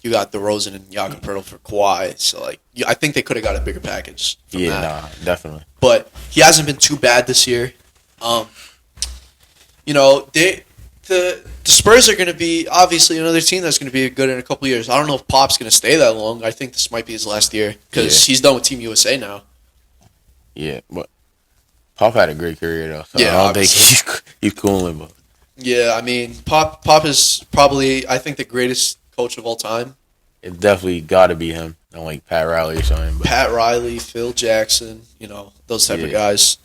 you got DeRozan and Jakob Poeltl for Kawhi, so like I think they could have got a bigger package. From that. Definitely. But he hasn't been too bad this year. The Spurs are going to be obviously another team that's going to be good in a couple years. I don't know if Pop's going to stay that long. I think this might be his last year because he's done with Team USA now. Yeah, but Pop had a great career though. So Yeah, I don't think he's cooling, but Yeah, I mean, Pop is probably, I think, the greatest coach of all time. it definitely got to be him. Not like Pat Riley or something. But Pat Riley, Phil Jackson, those type of guys.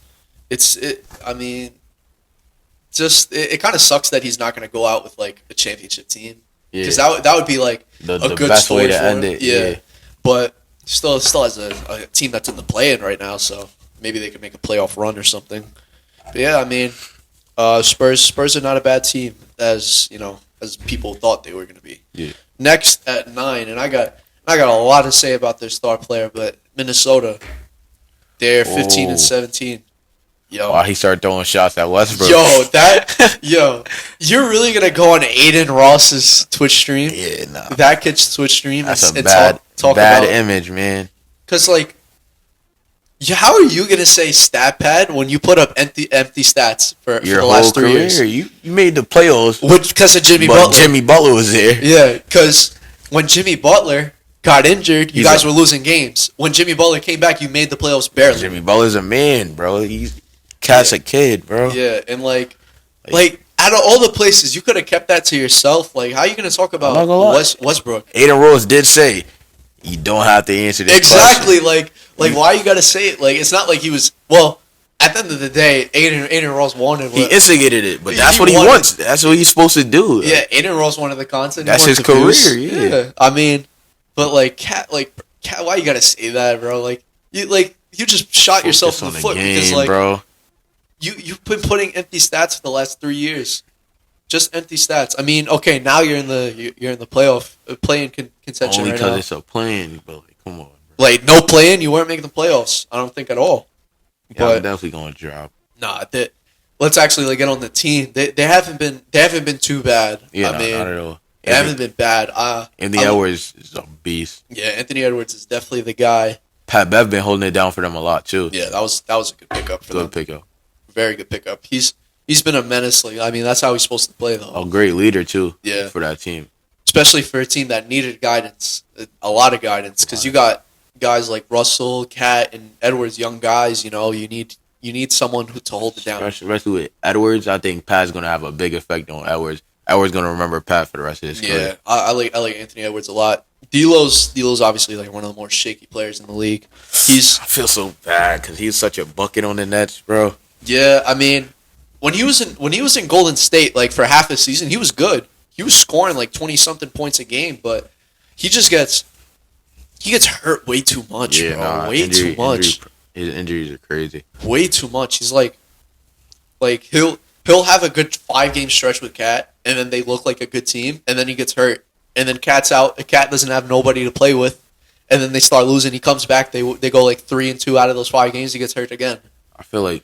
It kind of sucks that he's not going to go out with like a championship team because that would be like the a good best story way to for end him. it. Yeah, but still has a team that's in the play-in right now, so maybe they could make a playoff run or something. But yeah, I mean, Spurs are not a bad team as people thought they were going to be. Yeah. Next at 9, and I got a lot to say about their star player, but Minnesota, they're 15 and 17. Yo, He started throwing shots at Westbrook. You're really gonna go on Aiden Ross's Twitch stream? Yeah, no. That kid's Twitch stream. That's and a bad talk about image, man. because like, how are you gonna say stat pad when you put up empty stats for Your the whole last 3 career, years? you made the playoffs, Because of Jimmy but Butler. Jimmy Butler was there. Yeah, because when Jimmy Butler got injured, you guys were losing games. When Jimmy Butler came back, you made the playoffs barely. Jimmy Butler's a man, bro. He's a kid, bro. Yeah, and like out of all the places, you could have kept that to yourself. Like, how are you going to talk about I'm not gonna lie. Westbrook? Aiden Rose did say, "You don't have to answer this Exactly. question." Like why you got to say it? Like, it's not like he was. Well, at the end of the day, Aiden Ross wanted. He instigated it, but that's He what he wanted- wants. That's what he's supposed to do. Yeah, Aiden Ross wanted the content. He That's wanted his the views. career, yeah. I mean, but like Cat, why you gotta say that, bro? You just shot yourself in the Focus foot on the because game, bro. you've been putting empty stats for the last 3 years, just empty stats. I mean, okay, now you're in the playoff playing contention Only right because now. it's a plan, but like, come on. Bro. Like no playing, you weren't making the playoffs. I don't think at all. Yeah, But I'm definitely gonna drop. nah, let's actually get on the team. They haven't been too bad. Yeah, I mean, not at all. they haven't been bad. Anthony Edwards is a beast. Yeah, Anthony Edwards is definitely the guy. Pat Bev been holding it down for them a lot too. Yeah, that was a good pickup for them. Good pickup. Very good pickup. He's been a menace. I mean, that's how he's supposed to play, though. A great leader too. Yeah. For that team. Especially for a team that needed guidance, a lot of guidance, because you got guys like Russell, Cat, and Edwards, young guys. You know, you need someone to hold it down. Especially with Edwards, I think Pat's gonna have a big effect on Edwards. Edwards gonna remember Pat for the rest of his career. Yeah, I like Anthony Edwards a lot. D'Lo's obviously like one of the more shaky players in the league. I feel so bad because he's such a bucket on the Nets, bro. Yeah, I mean, when he was in Golden State, like for half the season, he was good. He was scoring like 20-something points a game, but he gets hurt way too much, bro. Way too much. His injuries are crazy. Way too much. He's like he'll have a good 5-game stretch with Cat, and then they look like a good team, and then he gets hurt, and then Cat's out. Cat doesn't have nobody to play with, and then they start losing. He comes back. They go like 3-2 out of those 5 games. He gets hurt again. I feel like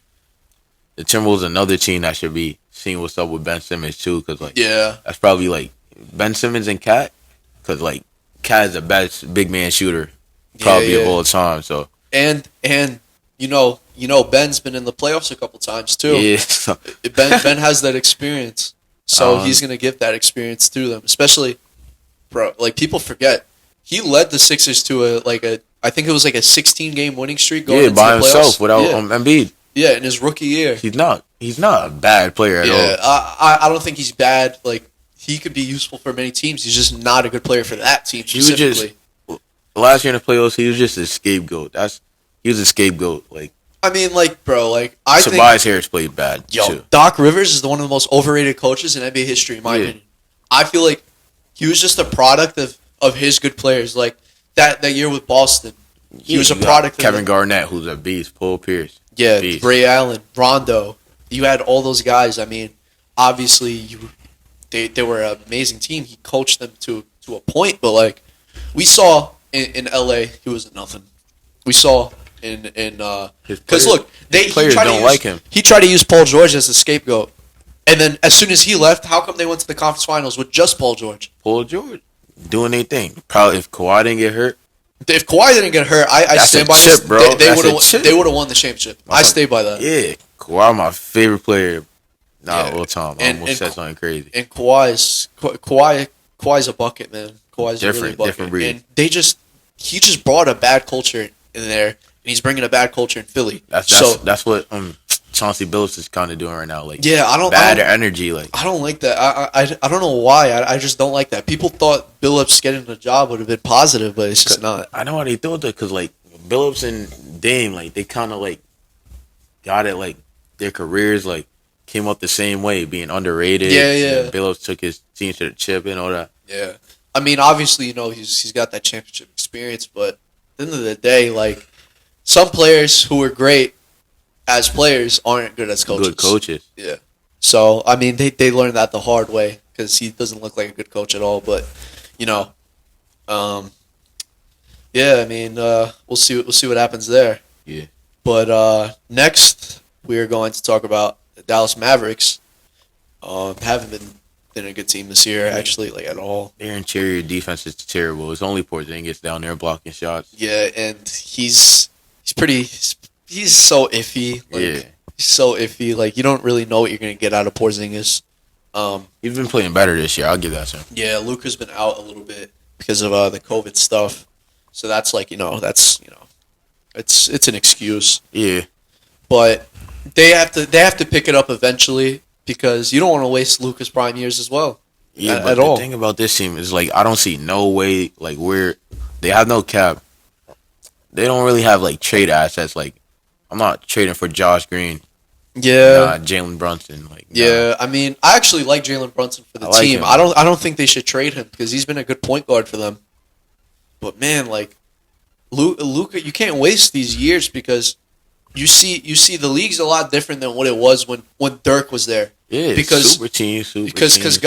the Timberwolves another team that should be seeing what's up with Ben Simmons too, because like Yeah. that's probably like Ben Simmons and Cat, because like Cat is the best big man shooter probably of all time. So And you know Ben's been in the playoffs a couple times too. yeah, Ben has that experience, so he's gonna give that experience to them. Especially, bro, like people forget he led the Sixers to I think it was like a 16-game winning streak going into by the playoffs. himself without yeah. Embiid. Yeah, in his rookie year. He's not a bad player at Yeah, all. I don't think he's bad. Like he could be useful for many teams. He's just not a good player for that team He was specifically. just last year in the playoffs. He was just a scapegoat. He was a scapegoat. Like I mean, like, bro, like I think Tobias Harris played bad too. Doc Rivers is one of the most overrated coaches in NBA history, in my opinion. I feel like he was just a product of his good players. Like that year with Boston, he was a You got product. Kevin of Garnett, who's a beast. Paul Pierce. yeah, beast. Ray Allen, Rondo. You had all those guys. I mean, obviously, they were an amazing team. He coached them to a point, but like we saw in LA, he was nothing. We saw because look, players don't like him. He tried to use Paul George as a scapegoat, and then as soon as he left, how come they went to the conference finals with just Paul George? Paul George doing their thing. Probably if Kawhi didn't get hurt. If Kawhi didn't get hurt, I That's stand a by chip, this. bro. They That's would a have. chip. They would have won the championship. I stay by that. Yeah, Kawhi my favorite player. Yeah. All time. I And- almost and said something crazy. And Kawhi's a bucket, man. Kawhi's a really Different- bucket. different breed. And he just brought a bad culture in there, and he's bringing a bad culture in Philly. That's what Chauncey Billups is kind of doing right now. Like Yeah, I don't- bad energy. Like I don't like that. I don't know why. I just don't like that. People thought Billups getting the job would have been positive, but it's just not. I know how they thought that because like Billups and Dame, like they kind of like got it. Like their careers like came up the same way, being underrated. Yeah, yeah. And Billups took his team to the chip and all that. Yeah, I mean, obviously, he's got that championship experience, but at the end of the day, like some players who are great as players aren't good as coaches. Good coaches. Yeah. So I mean, they learned that the hard way because he doesn't look like a good coach at all. But yeah, I mean, we'll see what happens there. Yeah. But next, we are going to talk about the Dallas Mavericks. Haven't been a good team this year, actually, like at all. Their interior defense is terrible. It's only Porzingis down there blocking shots. Yeah, and he's so iffy. Like, Yeah. he's so iffy. Like you don't really know what you're gonna get out of Porzingis. He's been playing better this year. I'll give that to him. Yeah, Luka's been out a little bit because of the COVID stuff. So that's it's an excuse. Yeah. But they have to pick it up eventually because you don't want to waste Luka's prime years as well. Yeah, at but all. the thing about this team is like I don't see no way they have no cap. They don't really have like trade assets like I'm not trading for Josh Green. Yeah. Jalen Brunson. Like, Yeah, I mean, I actually like Jalen Brunson for the I like team. him. I don't think they should trade him because he's been a good point guard for them. But man, like Luka, you can't waste these years because you see the league's a lot different than what it was when Dirk was there. Yeah, because super team. because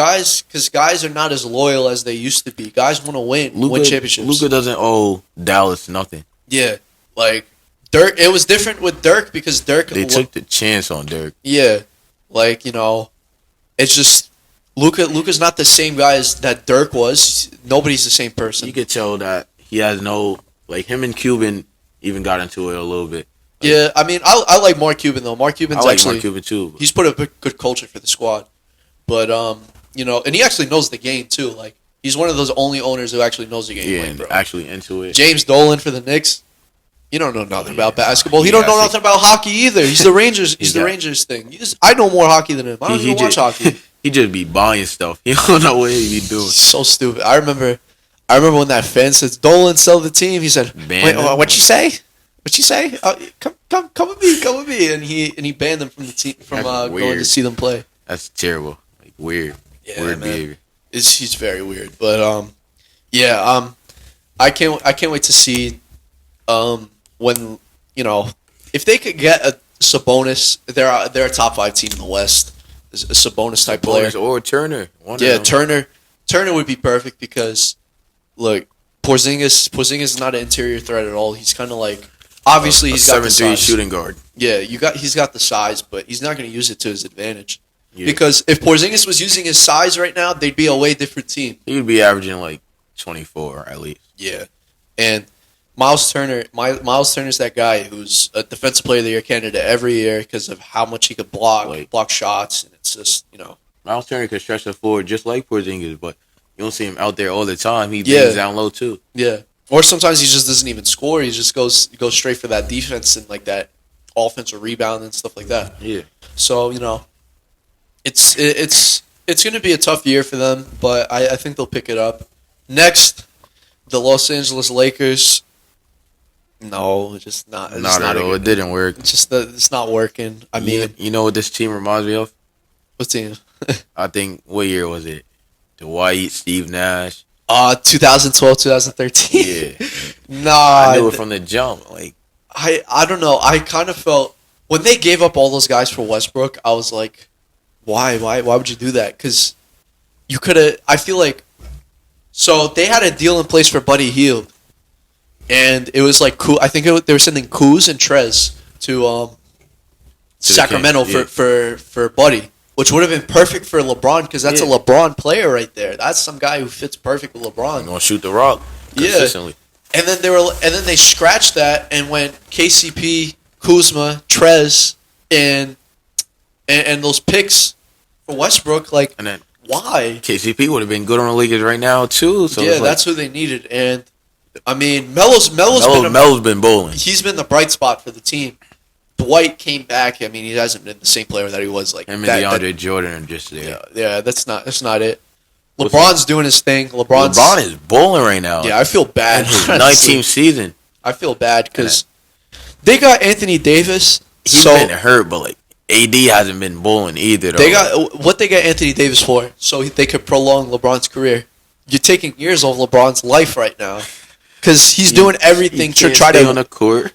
guys are not as loyal as they used to be. Guys want to win championships. Luka doesn't owe Dallas nothing. Yeah, like Dirk. It was different with Dirk because Dirk. They took the chance on Dirk. Yeah, like it's just Luka's not the same guy as that Dirk was. Nobody's the same person. You could tell that he has no him and Cuban even got into it a little bit. Yeah, I mean, I like Mark Cuban though. Mark Cuban's I like actually Mark Cuban too. He's put a good culture for the squad, but and he actually knows the game too. Like he's one of those only owners who actually knows the game. Yeah, like, and bro. actually into it. James Dolan for the Knicks. You don't know nothing about basketball. He He don't know actually- nothing about hockey either. He's the Rangers. He's the got- Rangers thing. I know more hockey than him. I don't even watch hockey. He just be buying stuff. He don't know what he be doing. He's so stupid. I remember when that fan said Dolan sell the team. He said, Ban "Wait, him? what'd you say? What'd you say? Come with me, and he banned them from the team from That's going to weird. see them play. That's terrible. Weird. Yeah, Weird man. behavior. He's very weird, but I can't wait to see when if they could get a Sabonis, they're a top 5 team in the West. A Sabonis type player. Bonus or Turner. One Yeah, of them. Turner would be perfect because look, Porzingis is not an interior threat at all. He's kind of like obviously he's got the 7'3" size. shooting guard. Yeah, he's got the size, but he's not going to use it to his advantage. Yeah. Because if Porzingis was using his size right now, they'd be a way different team. He would be averaging 24 at least. Yeah, and Miles Turner's that guy who's a defensive player of the year candidate every year because of how much he could block shots, and it's just Miles Turner could stretch the floor just like Porzingis, but you don't see him out there all the time. He bangs down low too. yeah. Or sometimes he just doesn't even score. He just goes straight for that defense and like that offensive rebound and stuff like that. Yeah. So it's going to be a tough year for them, but I think they'll pick it up. Next, the Los Angeles Lakers. No, it's just not. It's Not at all. It didn't work. It's just that it's not working. I mean, You know what this team reminds me of? what team? I think, what year was it? Dwight, Steve Nash. 2012, 2013. Yeah. Nah, I knew it from the jump. I don't know. I kind of felt when they gave up all those guys for Westbrook, I was like, why would you do that? Because you could have. I feel like so they had a deal in place for Buddy Hield, and it was like I think they were sending Kuz and Trez to Sacramento Kings, for Buddy, which would have been perfect for LeBron because that's a Yeah. LeBron player right there. That's some guy who fits perfect with I'm LeBron. going to shoot the rock consistently. And then they scratched that and went KCP, Kuzma, Trez, and those picks for Westbrook. Like, And then why? KCP would have been good on the Lakers right now too. So Yeah, that's who they needed. And I mean, Melo's been bowling. he's been the bright spot for the team. Dwight came back. I mean, he hasn't been the same player that he was. Like Him and that, DeAndre Jordan are just there. yeah, that's not it. LeBron's doing his thing. LeBron is bowling right now. Yeah, I feel bad. His honestly. 19th season. I feel bad because they got Anthony Davis. He's so been hurt, but AD hasn't been bowling either. Though. they got Anthony Davis for so they could prolong LeBron's career. You're taking years off LeBron's life right now because he's doing everything to try stay to. on the court.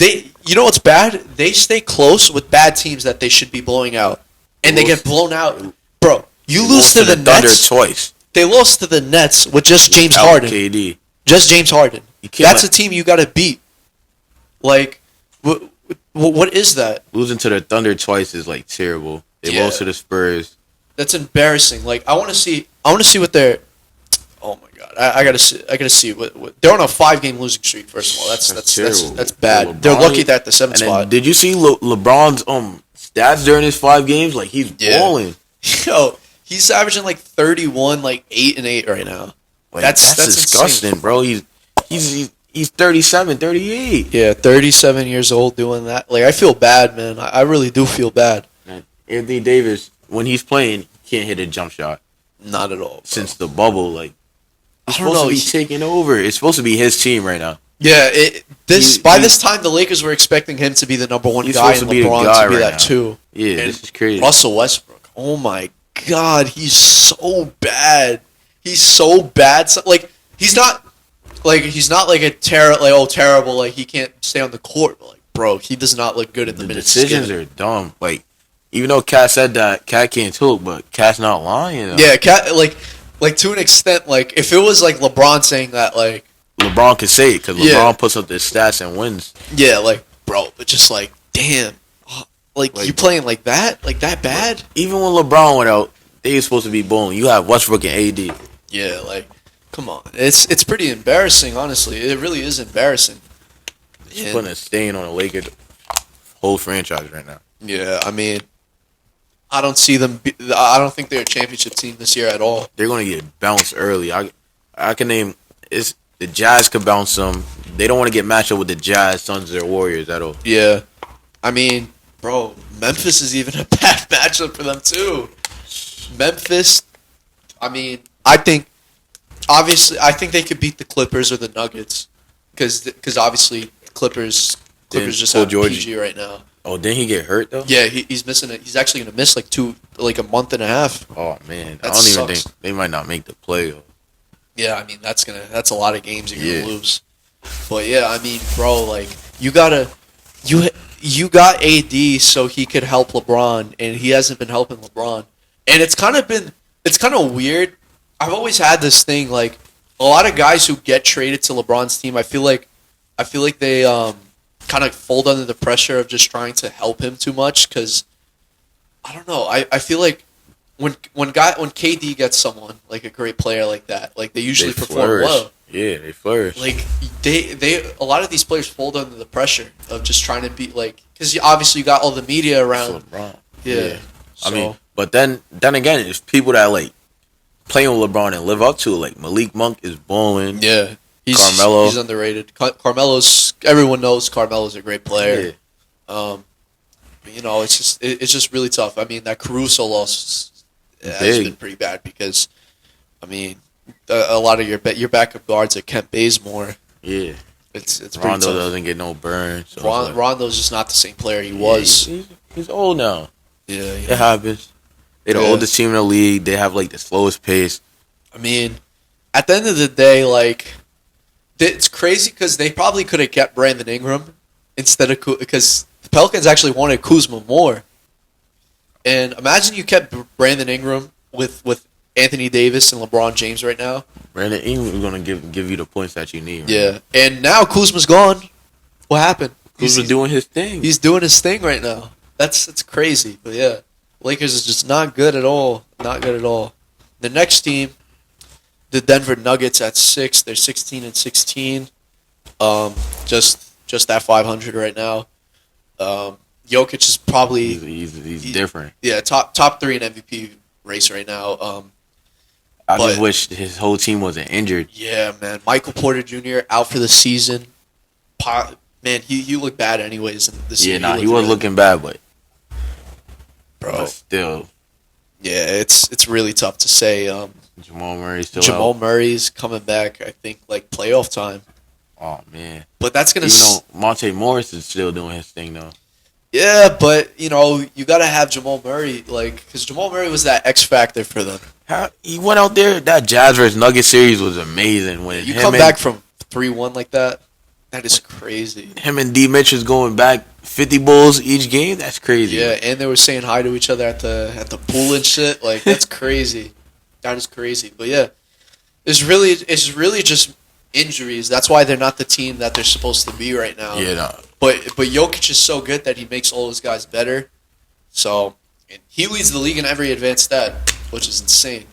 You know what's bad? They stay close with bad teams that they should be blowing out, and they get blown out. Bro, you lose to the Thunder Nets. twice. They lost to the Nets with just James Without Harden. KD. Just James Harden. You can't That's a team you got to beat. Like, what is that? Losing to the Thunder twice is terrible. They Yeah. lost to the Spurs. That's embarrassing. Like, I want to see what they're. Oh my god, I gotta see what they're on a 5-game losing streak. First of all, that's terrible. that's bad. LeBron- They're lucky they're at the 7th And then, spot. did you see LeBron's stats during his 5 games? He's Yeah. balling. Yo, he's averaging 31, 8-8 right now. That's disgusting, insane. bro. He's 37, 38. Yeah, 37 years old doing that. Like, I feel bad, man. I really do feel bad. Man, Anthony Davis, when he's playing, can't hit a jump shot. Not at all. Bro. Since the bubble, he's I don't supposed know. to be taking over. It's supposed to be his team right now. Yeah, by He- this time the Lakers were expecting him to be the number one He's guy and supposed to be the LeBron guy to be right that now. too. Yeah, And this is crazy. Russell Westbrook, oh my God, he's so bad. He's so bad. He's not like a terrible, like he can't stay on the court. Like, bro, he does not look good in the The minutes. decisions are dumb. Like, even though Cat said that, Cat can't talk, but Cat's not lying. Though. Yeah, like to an extent, like if it was like LeBron saying that, like LeBron could say it because Yeah. LeBron puts up the stats and wins. yeah, like bro, but just like damn, like you playing like that bad? Even when LeBron went out, they were supposed to be bowling. You have Westbrook and AD. Yeah, like come on, it's pretty embarrassing. Honestly, it really is embarrassing. It's And- putting a stain on the Lakers whole franchise right now. Yeah, I mean, I don't see them. I don't think they're a championship team this year at all. They're gonna get bounced early. I can name it's the Jazz could bounce them. They don't want to get matched up with the Jazz, Suns, or Warriors at all. Yeah, I mean, bro, Memphis is even a bad matchup for them too. Memphis, I mean, I think they could beat the Clippers or the Nuggets because obviously Clippers Didn't just pull have Georgie. PG right now. Oh, didn't he get hurt though? Yeah, he's missing it. He's actually gonna miss like a month and a half. Oh man, That I don't even sucks. think they might not make the playoff. Yeah, I mean that's a lot of games you're Yeah. gonna lose. But yeah, I mean, bro, like you got AD so he could help LeBron, and he hasn't been helping LeBron, and it's kind of weird. I've always had this thing like a lot of guys who get traded to LeBron's team. I feel like they kind of fold under the pressure of just trying to help him too much because I don't know. I feel like when KD gets someone like a great player like that, like they usually They perform flourish. well. Yeah, they flourish. Like they a lot of these players fold under the pressure of just trying to be like because obviously you got all the media It's around. LeBron. Yeah. I mean, but then again, it's people that like playing with LeBron and live up to it. Like Malik Monk is balling. Yeah, Carmelo. He's underrated. Carmelo's everyone knows Carmelo's a great player. Yeah. But, you know, it's just really tough. I mean, that Caruso loss has Big. been pretty bad because, I mean, a lot of your backup guards are Kent Bazemore. Yeah. It's pretty Rondo tough. doesn't get no burn. So Rondo's just not the same player he was. He's old now. Yeah, It happens. They're the Yeah. oldest team in the league. They have like the slowest pace. I mean, at the end of the day, like, it's crazy because they probably could have kept Brandon Ingram instead of because the Pelicans actually wanted Kuzma more. And imagine you kept Brandon Ingram with Anthony Davis and LeBron James right now. Brandon Ingram is gonna give you the points that you need. Right? Yeah, and now Kuzma's gone. What happened? He's doing his thing. He's doing his thing right now. That's crazy. But yeah, Lakers is just not good at all. Not good at all. The next team, the Denver Nuggets at 6. They're 16-16. Just at 500 right now. Jokic is probably he's different. yeah top 3 in MVP race right now. I but- just wish his whole team wasn't injured. Yeah, man. Michael Porter Jr. out for the season. Man, he looked bad anyways in this Yeah, year. he looked was really- looking bad, but bro. still, Yeah, it's really tough to say. Jamal Murray still Jamal out. Murray's coming back. I think like playoff time, Oh man, but that's gonna. even though Monte Morris is still doing his thing though. Yeah, but you know you gotta have Jamal Murray because Jamal Murray was that X factor for them. He went out there. That Jazz vs Nuggets series was amazing. When You come back from 3-1 like that, that is crazy. him and D Mitchell's going back 50 bulls each game. That's crazy. Yeah, and they were saying hi to each other at the pool and shit. Like that's crazy. That is crazy. But yeah, it's really just injuries. That's why they're not the team that they're supposed to be right now. Yeah, no. But Jokic is so good that he makes all his guys better. So and he leads the league in every advanced stat, which is insane.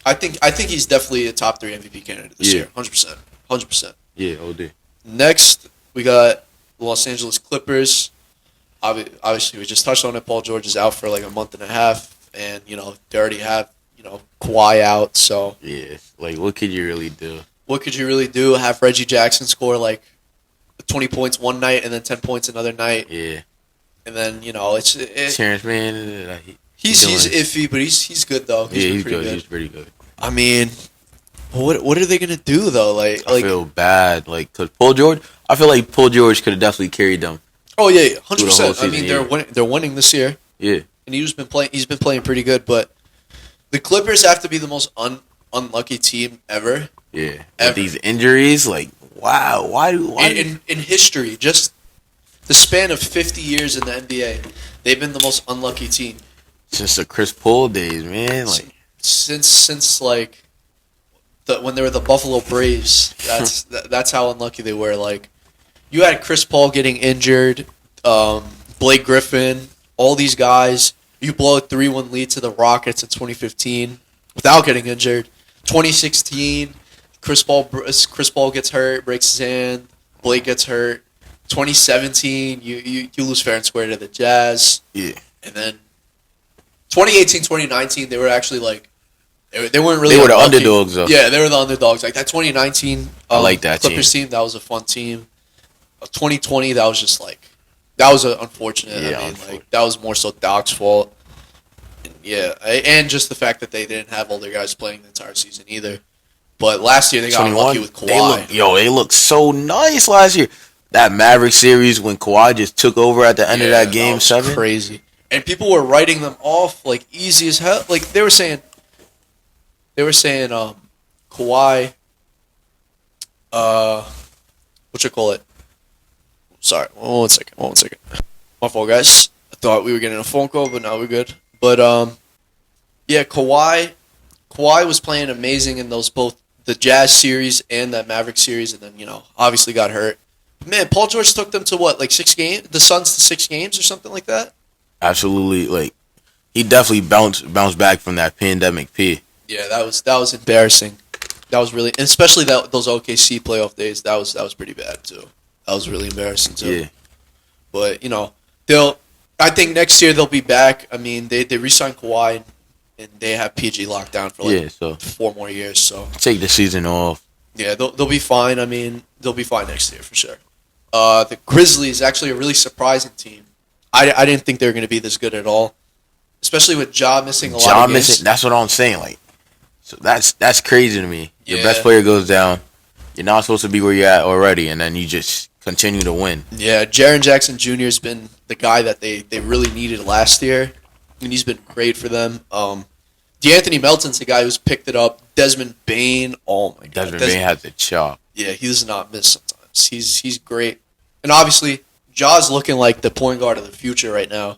I think he's definitely a top 3 MVP candidate this Yeah. year, 100%. Yeah, OD. Next, we got Los Angeles Clippers. Obviously, we just touched on it. Paul George is out for like a month and a half, and you know they already have Kawhi out. So Yeah, like what could you really do? what could you really do? Have Reggie Jackson score like 20 points one night and then 10 points another night, Yeah, and then it's Terrence Mann. he's doing- iffy, but he's good though. Yeah, he's pretty good. He's pretty good. I mean, What are they gonna do though? I feel bad, like, cause I feel like Paul George could have definitely carried them. Oh yeah, Through the whole 100%. I mean, season, they're winning this year, Yeah, and he's been playing pretty good. But the Clippers have to be the most unlucky team ever yeah. Ever. With these injuries, like, wow, why? in history. Just the span of 50 years in the NBA, they've been the most unlucky team Since the Chris Paul days, man, like, since like when they were the Buffalo Braves. That's how unlucky they were. Like, you had Chris Paul getting injured, Blake Griffin, all these guys. You blow a 3-1 lead to the Rockets in 2015 without getting injured. 2016, Chris Paul gets hurt, breaks his hand. Blake gets hurt. 2017, you lose fair and square to the Jazz. yeah. And then 2018, 2019, they were actually like they weren't really. They were the unlucky. underdogs, though. Yeah, they were the underdogs. Like that 2019, I like that Clippers team. That was a fun team. 2020, that was just like that was unfortunate. Yeah, I mean, like that was more so Doc's fault. And, yeah, and just the fact that they didn't have all their guys playing the entire season either. But last year they got 21, lucky with Kawhi. They looked so nice last year. That Mavericks series when Kawhi just took over at the end of that game was 7. crazy. And people were writing them off like easy as hell. Like they were saying Kawhi what you call it? Sorry, one second. My fault, guys. I thought we were getting a phone call, but now we're good. But yeah, Kawhi was playing amazing in those both the Jazz series and that Mavericks series, and then obviously got hurt. Man, Paul George took them to what, like 6 games? The Suns to 6 games or something like that? Absolutely, like he definitely bounced back from that pandemic P. Yeah, that was embarrassing. That was really, and especially those OKC playoff days. That was pretty bad too. That was really embarrassing too. Yeah, But I think next year they'll be back. I mean, they re-signed Kawhi, and they have PG locked down for like so 4 more years. So take the season off. yeah, they'll be fine. I mean, they'll be fine next year for sure. The Grizzlies actually a really surprising team. I didn't think they were going to be this good at all, especially with Ja missing a lot of games. That's what I'm saying. Like, so that's crazy to me. Your Yeah. best player goes down. You're not supposed to be where you're at already, and then you just continue to win. Yeah, Jaren Jackson Jr. has been the guy that they really needed last year, and he's been great for them. DeAnthony Melton's the guy who's picked it up. Desmond Bane, oh my god, Desmond Bane has the chop. Yeah, he does not miss sometimes. He's great, and obviously Ja's looking like the point guard of the future right now.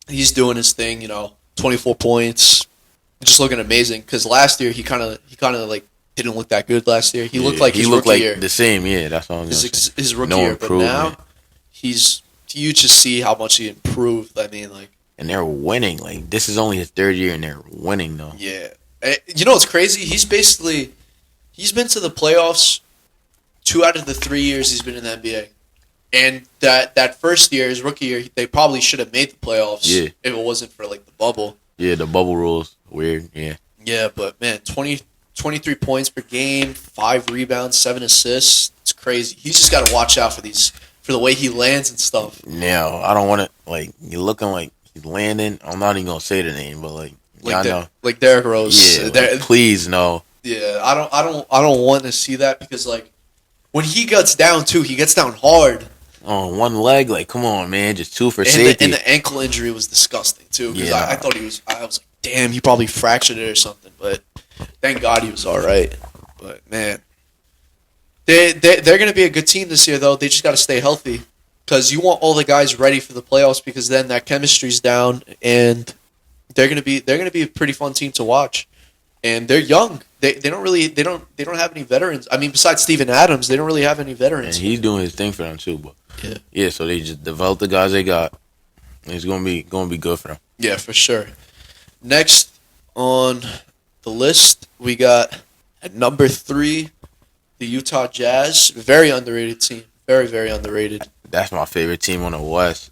He's doing his thing, 24 points, just looking amazing. Because last year he kind of like didn't look that good last year. He looked like his rookie year. The same. Yeah, that's what I'm gonna say. His rookie No year, but now improvement. you just see how much he improved. I mean, like, And they're winning. Like, this is only his 3rd year, and they're winning though. yeah. You know what's crazy? He's been to the playoffs 2 out of the 3 years he's been in the NBA. And that first year, his rookie year, they probably should have made the playoffs if it wasn't for like the bubble. Yeah, the bubble rules weird. Yeah, Yeah, but man, 23 points per game, 5 rebounds, 7 assists. It's crazy. He's just got to watch out for the way he lands and stuff. no, I don't want to. Like, you're looking like he's landing. I'm not even gonna say the name, but like y'all know. Like Derrick Rose. Yeah, like, please no. Yeah, I don't want to see that because like when he gets down too, he gets down hard. On one leg, like, come on, man, just 2 for And safety. the ankle injury was disgusting too. Because Yeah. I thought I was like, damn, he probably fractured it or something. But thank God he was all right. But man, they're gonna be a good team this year though. They just got to stay healthy because you want all the guys ready for the playoffs because then that chemistry's down and they're gonna be a pretty fun team to watch. And they're young. They don't have any veterans. I mean, besides Steven Adams, they don't really have any and veterans. he's doing his thing for them too. But Yeah. so they just develop the guys they got. And it's gonna be good for them. Yeah, for sure. Next on the list, we got at number 3, the Utah Jazz. Very underrated team. Very, very underrated. That's my favorite team in the West.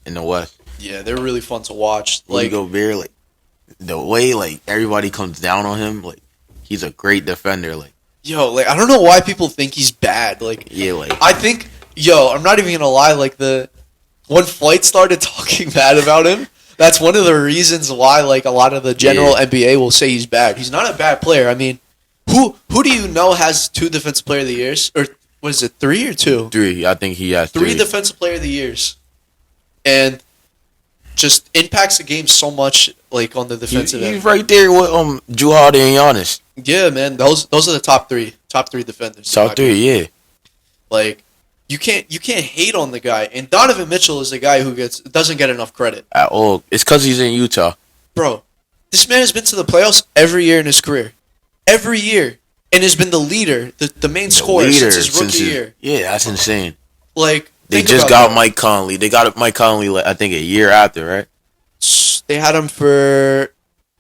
Yeah, they're really fun to watch. Rudy Like, Gobert, like the way like everybody comes down on him, like he's a great defender. Like, I don't know why people think he's bad. Like, yeah, like I think, I'm not even gonna lie. Like when Flight started talking bad about him, that's one of the reasons why like a lot of the general NBA will say he's bad. He's not a bad player. I mean, Who do you know has 2 Defensive Player of the Years? Or was it 3 or 2? 3. I think he has 3 3. Defensive Player of the Years, and just impacts the game so much, like on the defensive end. He's right there with Drew Harden and Giannis. Yeah, man, those are the top three defenders. Top 3, yeah. Like you can't hate on the guy, and Donovan Mitchell is a guy who doesn't get enough credit At all. It's because he's in Utah. Bro, this man has been to the playoffs every year in his career, every year, and has been the leader, the main scorer since his rookie year. Yeah, that's insane. Like they just got Mike Conley. They got Mike Conley, like, I think, a year after, right? They had him for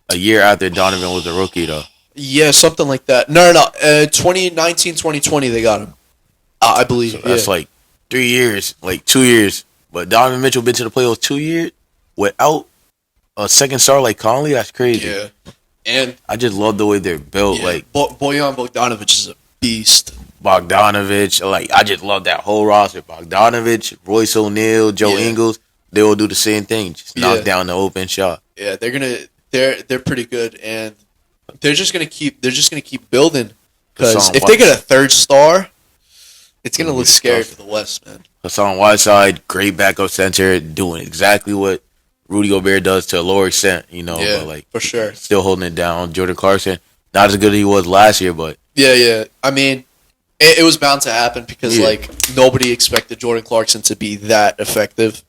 a year after Donovan was a rookie, though. Yeah, something like that. No. 2019, 2020, they got him. I believe. So that's like 3 years, like 2 years. But Donovan Mitchell been to the playoffs 2 years without a second star like Conley. That's crazy. Yeah, and I just love the way they're built. Yeah, like Bojan Bogdanovic is a beast. Bogdanovic, like I just love that whole roster. Bogdanovic, Royce O'Neal, Joe Ingles, they all do the same thing. Just knock down the open shot. Yeah, they're pretty good, and they're just gonna keep building, because if they get a third star, it's gonna look scary for the West, man. Hassan Whiteside, great backup center, doing exactly what Rudy Gobert does to a lower extent, you know. Yeah, but like for sure. Still holding it down. Jordan Clarkson, not as good as he was last year, but Yeah. I mean, it was bound to happen because like nobody expected Jordan Clarkson to be that effective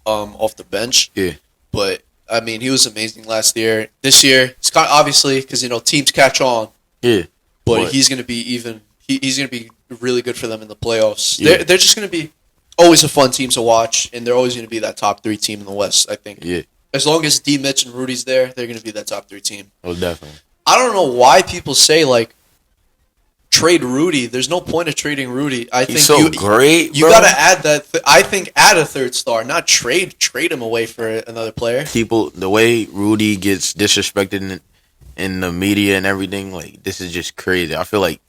off the bench. Yeah. But I mean, he was amazing last year. This year, it's kind of obviously because teams catch on. Yeah. But he's going to be he's going to be really good for them in the playoffs. Yeah. They're just going to be always a fun team to watch, and they're always going to be that top 3 team in the West, I think. Yeah. As long as D. Mitch and Rudy's there, they're going to be that top 3 team. Oh, definitely. I don't know why people say like trade Rudy. There's no point of trading Rudy. I think he's so great. You got to add that. I think add a third star, not trade him away for another player. People, the way Rudy gets disrespected in the media and everything, like this is just crazy. I feel like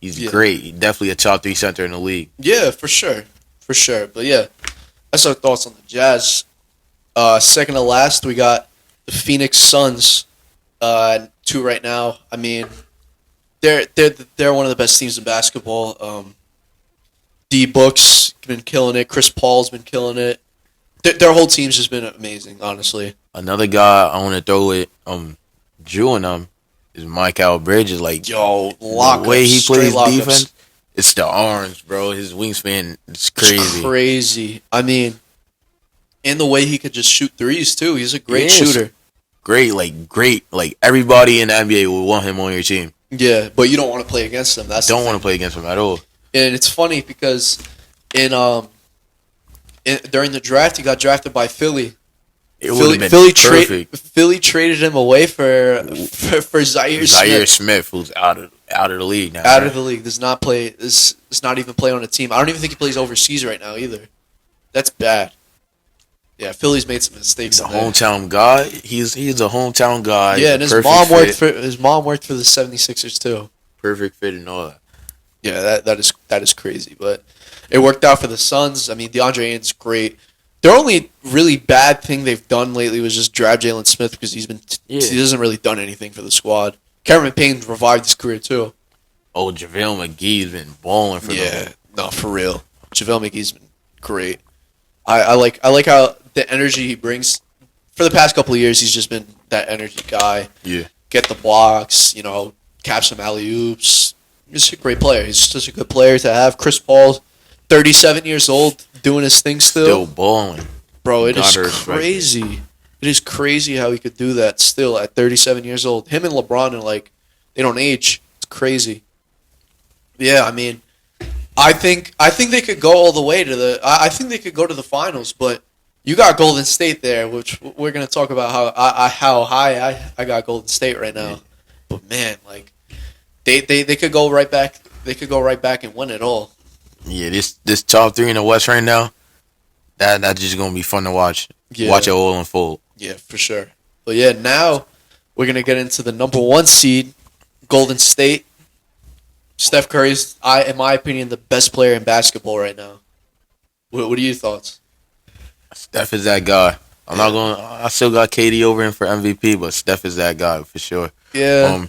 he's great. He's definitely a top 3 center in the league. Yeah, for sure. But yeah, that's our thoughts on the Jazz. Second to last, we got the Phoenix Suns. 2 right now. I mean, they're one of the best teams in basketball. D Book's been killing it. Chris Paul's been killing it. Their whole team's just been amazing, honestly. Another guy I want to throw it, Drew and is Mikal Bridges. Like the way he plays defense, it's the arms, bro. His wingspan is crazy. It's crazy. I mean, and the way he could just shoot threes too. He's a great shooter. Great. Like everybody in the NBA would want him on your team. Yeah, but you don't want to play against him. Don't want to play against him at all. And it's funny because during the draft, he got drafted by Philly. Philly traded him away for Zaire Smith, who's out of the league now. Out of the league, does not even play on a team. I don't even think he plays overseas right now either. That's bad. Yeah, Philly's made some mistakes. He's a hometown guy. He's a hometown guy. Yeah, and his mom worked for the 76ers too. Perfect fit and all that. Yeah, that is crazy, but it worked out for the Suns. I mean, DeAndre Ayton's great. Their only really bad thing they've done lately was just draft Jalen Smith because he hasn't really done anything for the squad. Cameron Payne's revived his career too. Oh, JaVale McGee's been balling for them. Yeah, no, for real. JaVale McGee's been great. I like how the energy he brings. For the past couple of years, he's just been that energy guy. Yeah. Get the blocks, cap some alley-oops. He's a great player. He's such a good player to have. Chris Paul, 37 years old, doing his thing still. Still balling. Bro, it is crazy. It is crazy how he could do that still at 37 years old. Him and LeBron are they don't age. It's crazy. Yeah, I mean, I think they could go all the way to I think they could go to the finals, but you got Golden State there, which we're gonna talk about how high I got Golden State right now. But man, they could go right back. They could go right back and win it all. Yeah, this top 3 in the West right now, that's just gonna be fun to watch. Yeah. Watch it all unfold. Yeah, for sure. But yeah, now we're gonna get into the number 1 seed, Golden State. Steph Curry's, in my opinion, the best player in basketball right now. What are your thoughts? Steph is that guy. I still got KD over him for MVP, but Steph is that guy for sure. Yeah.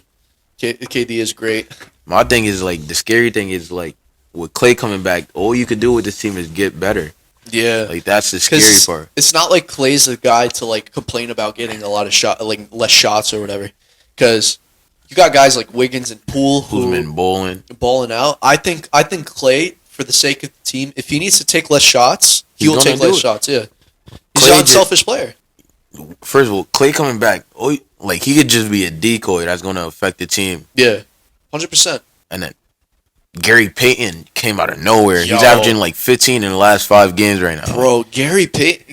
KD is great. My thing is like the scary thing is like with Clay coming back, all you could do with this team is get better. Yeah, Like that's the scary part. it's not like Clay's the guy to like complain about getting a lot of less shots or whatever. Because you got guys like Wiggins and Poole Who's who been bowling? balling out. I think Clay, for the sake of the team, if he needs to take less shots, he He's will gonna take do less it. shots. Yeah, he's Clay an unselfish player. First of all, Clay coming back, like he could just be a decoy that's going to affect the team. Yeah, 100%. And then Gary Payton came out of nowhere. He's Yo. averaging like 15 in the last 5 games right now. Bro, Gary Payton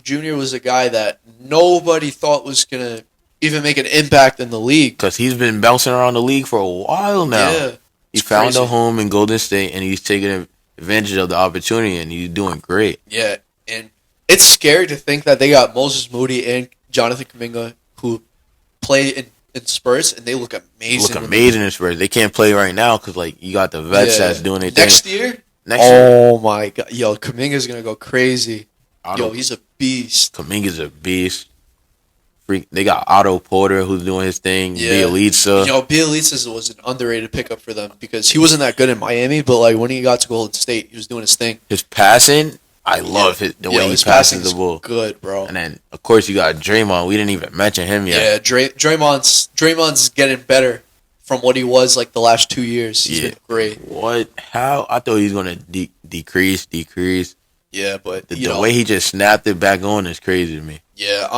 Jr. was a guy that nobody thought was gonna even make an impact in the league. Because he's been bouncing around the league for a while now. Yeah, He it's found crazy. a home in Golden State, and he's taking advantage of the opportunity, and he's doing great. Yeah, and it's scary to think that they got Moses Moody and Jonathan Kuminga who play in Spurs, and they look amazing. Look amazing in Spurs. They can't play right now because like you got the vets that's doing their Next thing. year. Next year, Oh my god, yo, Kuminga's gonna go crazy. Yo, he's a beast. Kuminga's a beast. Freak. They got Otto Porter who's doing his thing. Yeah. Bielitsa. Yo, Bielitsa was an underrated pickup for them because he wasn't that good in Miami, but like when he got to Golden State, he was doing his thing. His passing, I love the way he his passes passing's the ball. good, bro. And then of course you got Draymond. We didn't even mention him yet. Yeah, Draymond's getting better from what he was like the last 2 years. He's been great. What? How? I thought he was gonna decrease. Yeah, but The way he just snapped it back on is crazy to me. yeah,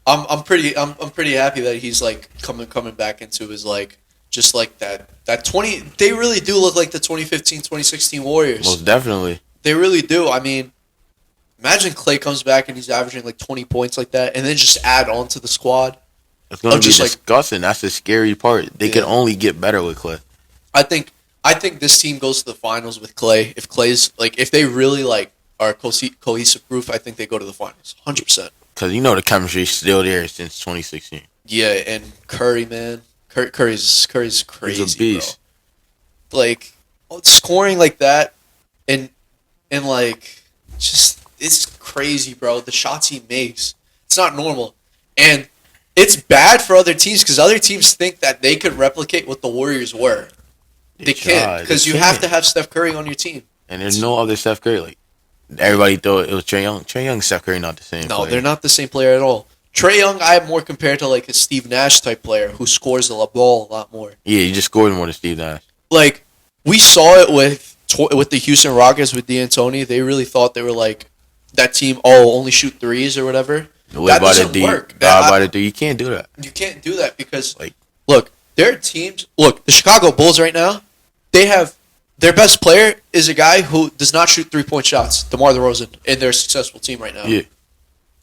I'm pretty happy that he's like coming back into his like just like that 20. They really do look like the 2015-2016 Warriors. Most definitely. They really do. I mean, imagine Clay comes back and he's averaging like 20 points like that, and then just add on to the squad. It's gonna be just like- disgusting. That's the scary part. They can only get better with Clay. I think this team goes to the finals with Clay. If Clay's like, if they really like are cohesive proof, I think they go to the finals, 100%. Because you know the chemistry's still there since 2016. Yeah, and Curry, man, Curry's crazy. He's a beast. Bro. Like scoring like that, and like just it's crazy, bro. The shots he makes, it's not normal, and it's bad for other teams because other teams think that they could replicate what the Warriors were. They can't because you have to have Steph Curry on your team. And there's no other Steph Curry. Like everybody thought it was Trae Young. Trae Young and Steph Curry not the same. No, player. they're not the same player at all. Trae Young, I have more compared to like a Steve Nash type player who scores the ball a lot more. Yeah, he just scored more than Steve Nash. Like we saw it with the Houston Rockets with D'Antoni. They really thought they were like that team. Oh, only shoot threes or whatever. That doesn't work. You can't do that. You can't do that because Like- look, there are teams. Look, the Chicago Bulls right now. They have their best player is a guy who does not shoot 3-point shots. DeMar DeRozan, and they're a successful team right now. Yeah.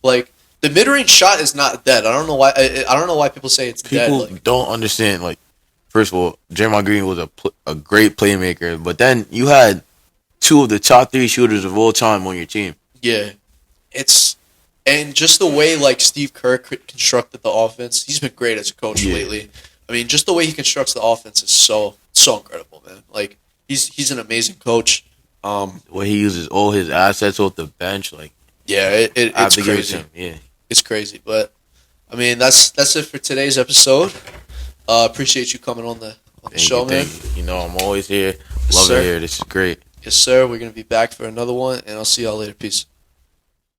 Like the mid-range shot is not dead. I don't know why. I don't know why people say it's dead. People Like, don't understand. Like, first of all, Draymond Green was a great playmaker, but then you had 2 of the top 3 shooters of all time on your team. yeah, and just the way like Steve Kerr constructed the offense. He's been great as a coach lately. I mean, just the way he constructs the offense is so incredible, man. Like he's an amazing coach. Where he uses all his assets off the bench, like Yeah, I have it's to give it to crazy. him. Yeah. It's crazy, but I mean that's it for today's episode. Appreciate you coming on the show, man. Thank you. You know, I'm always here. Yes, Love sir. it here. This is great. Yes, sir. We're gonna be back for another one, and I'll see y'all later. Peace.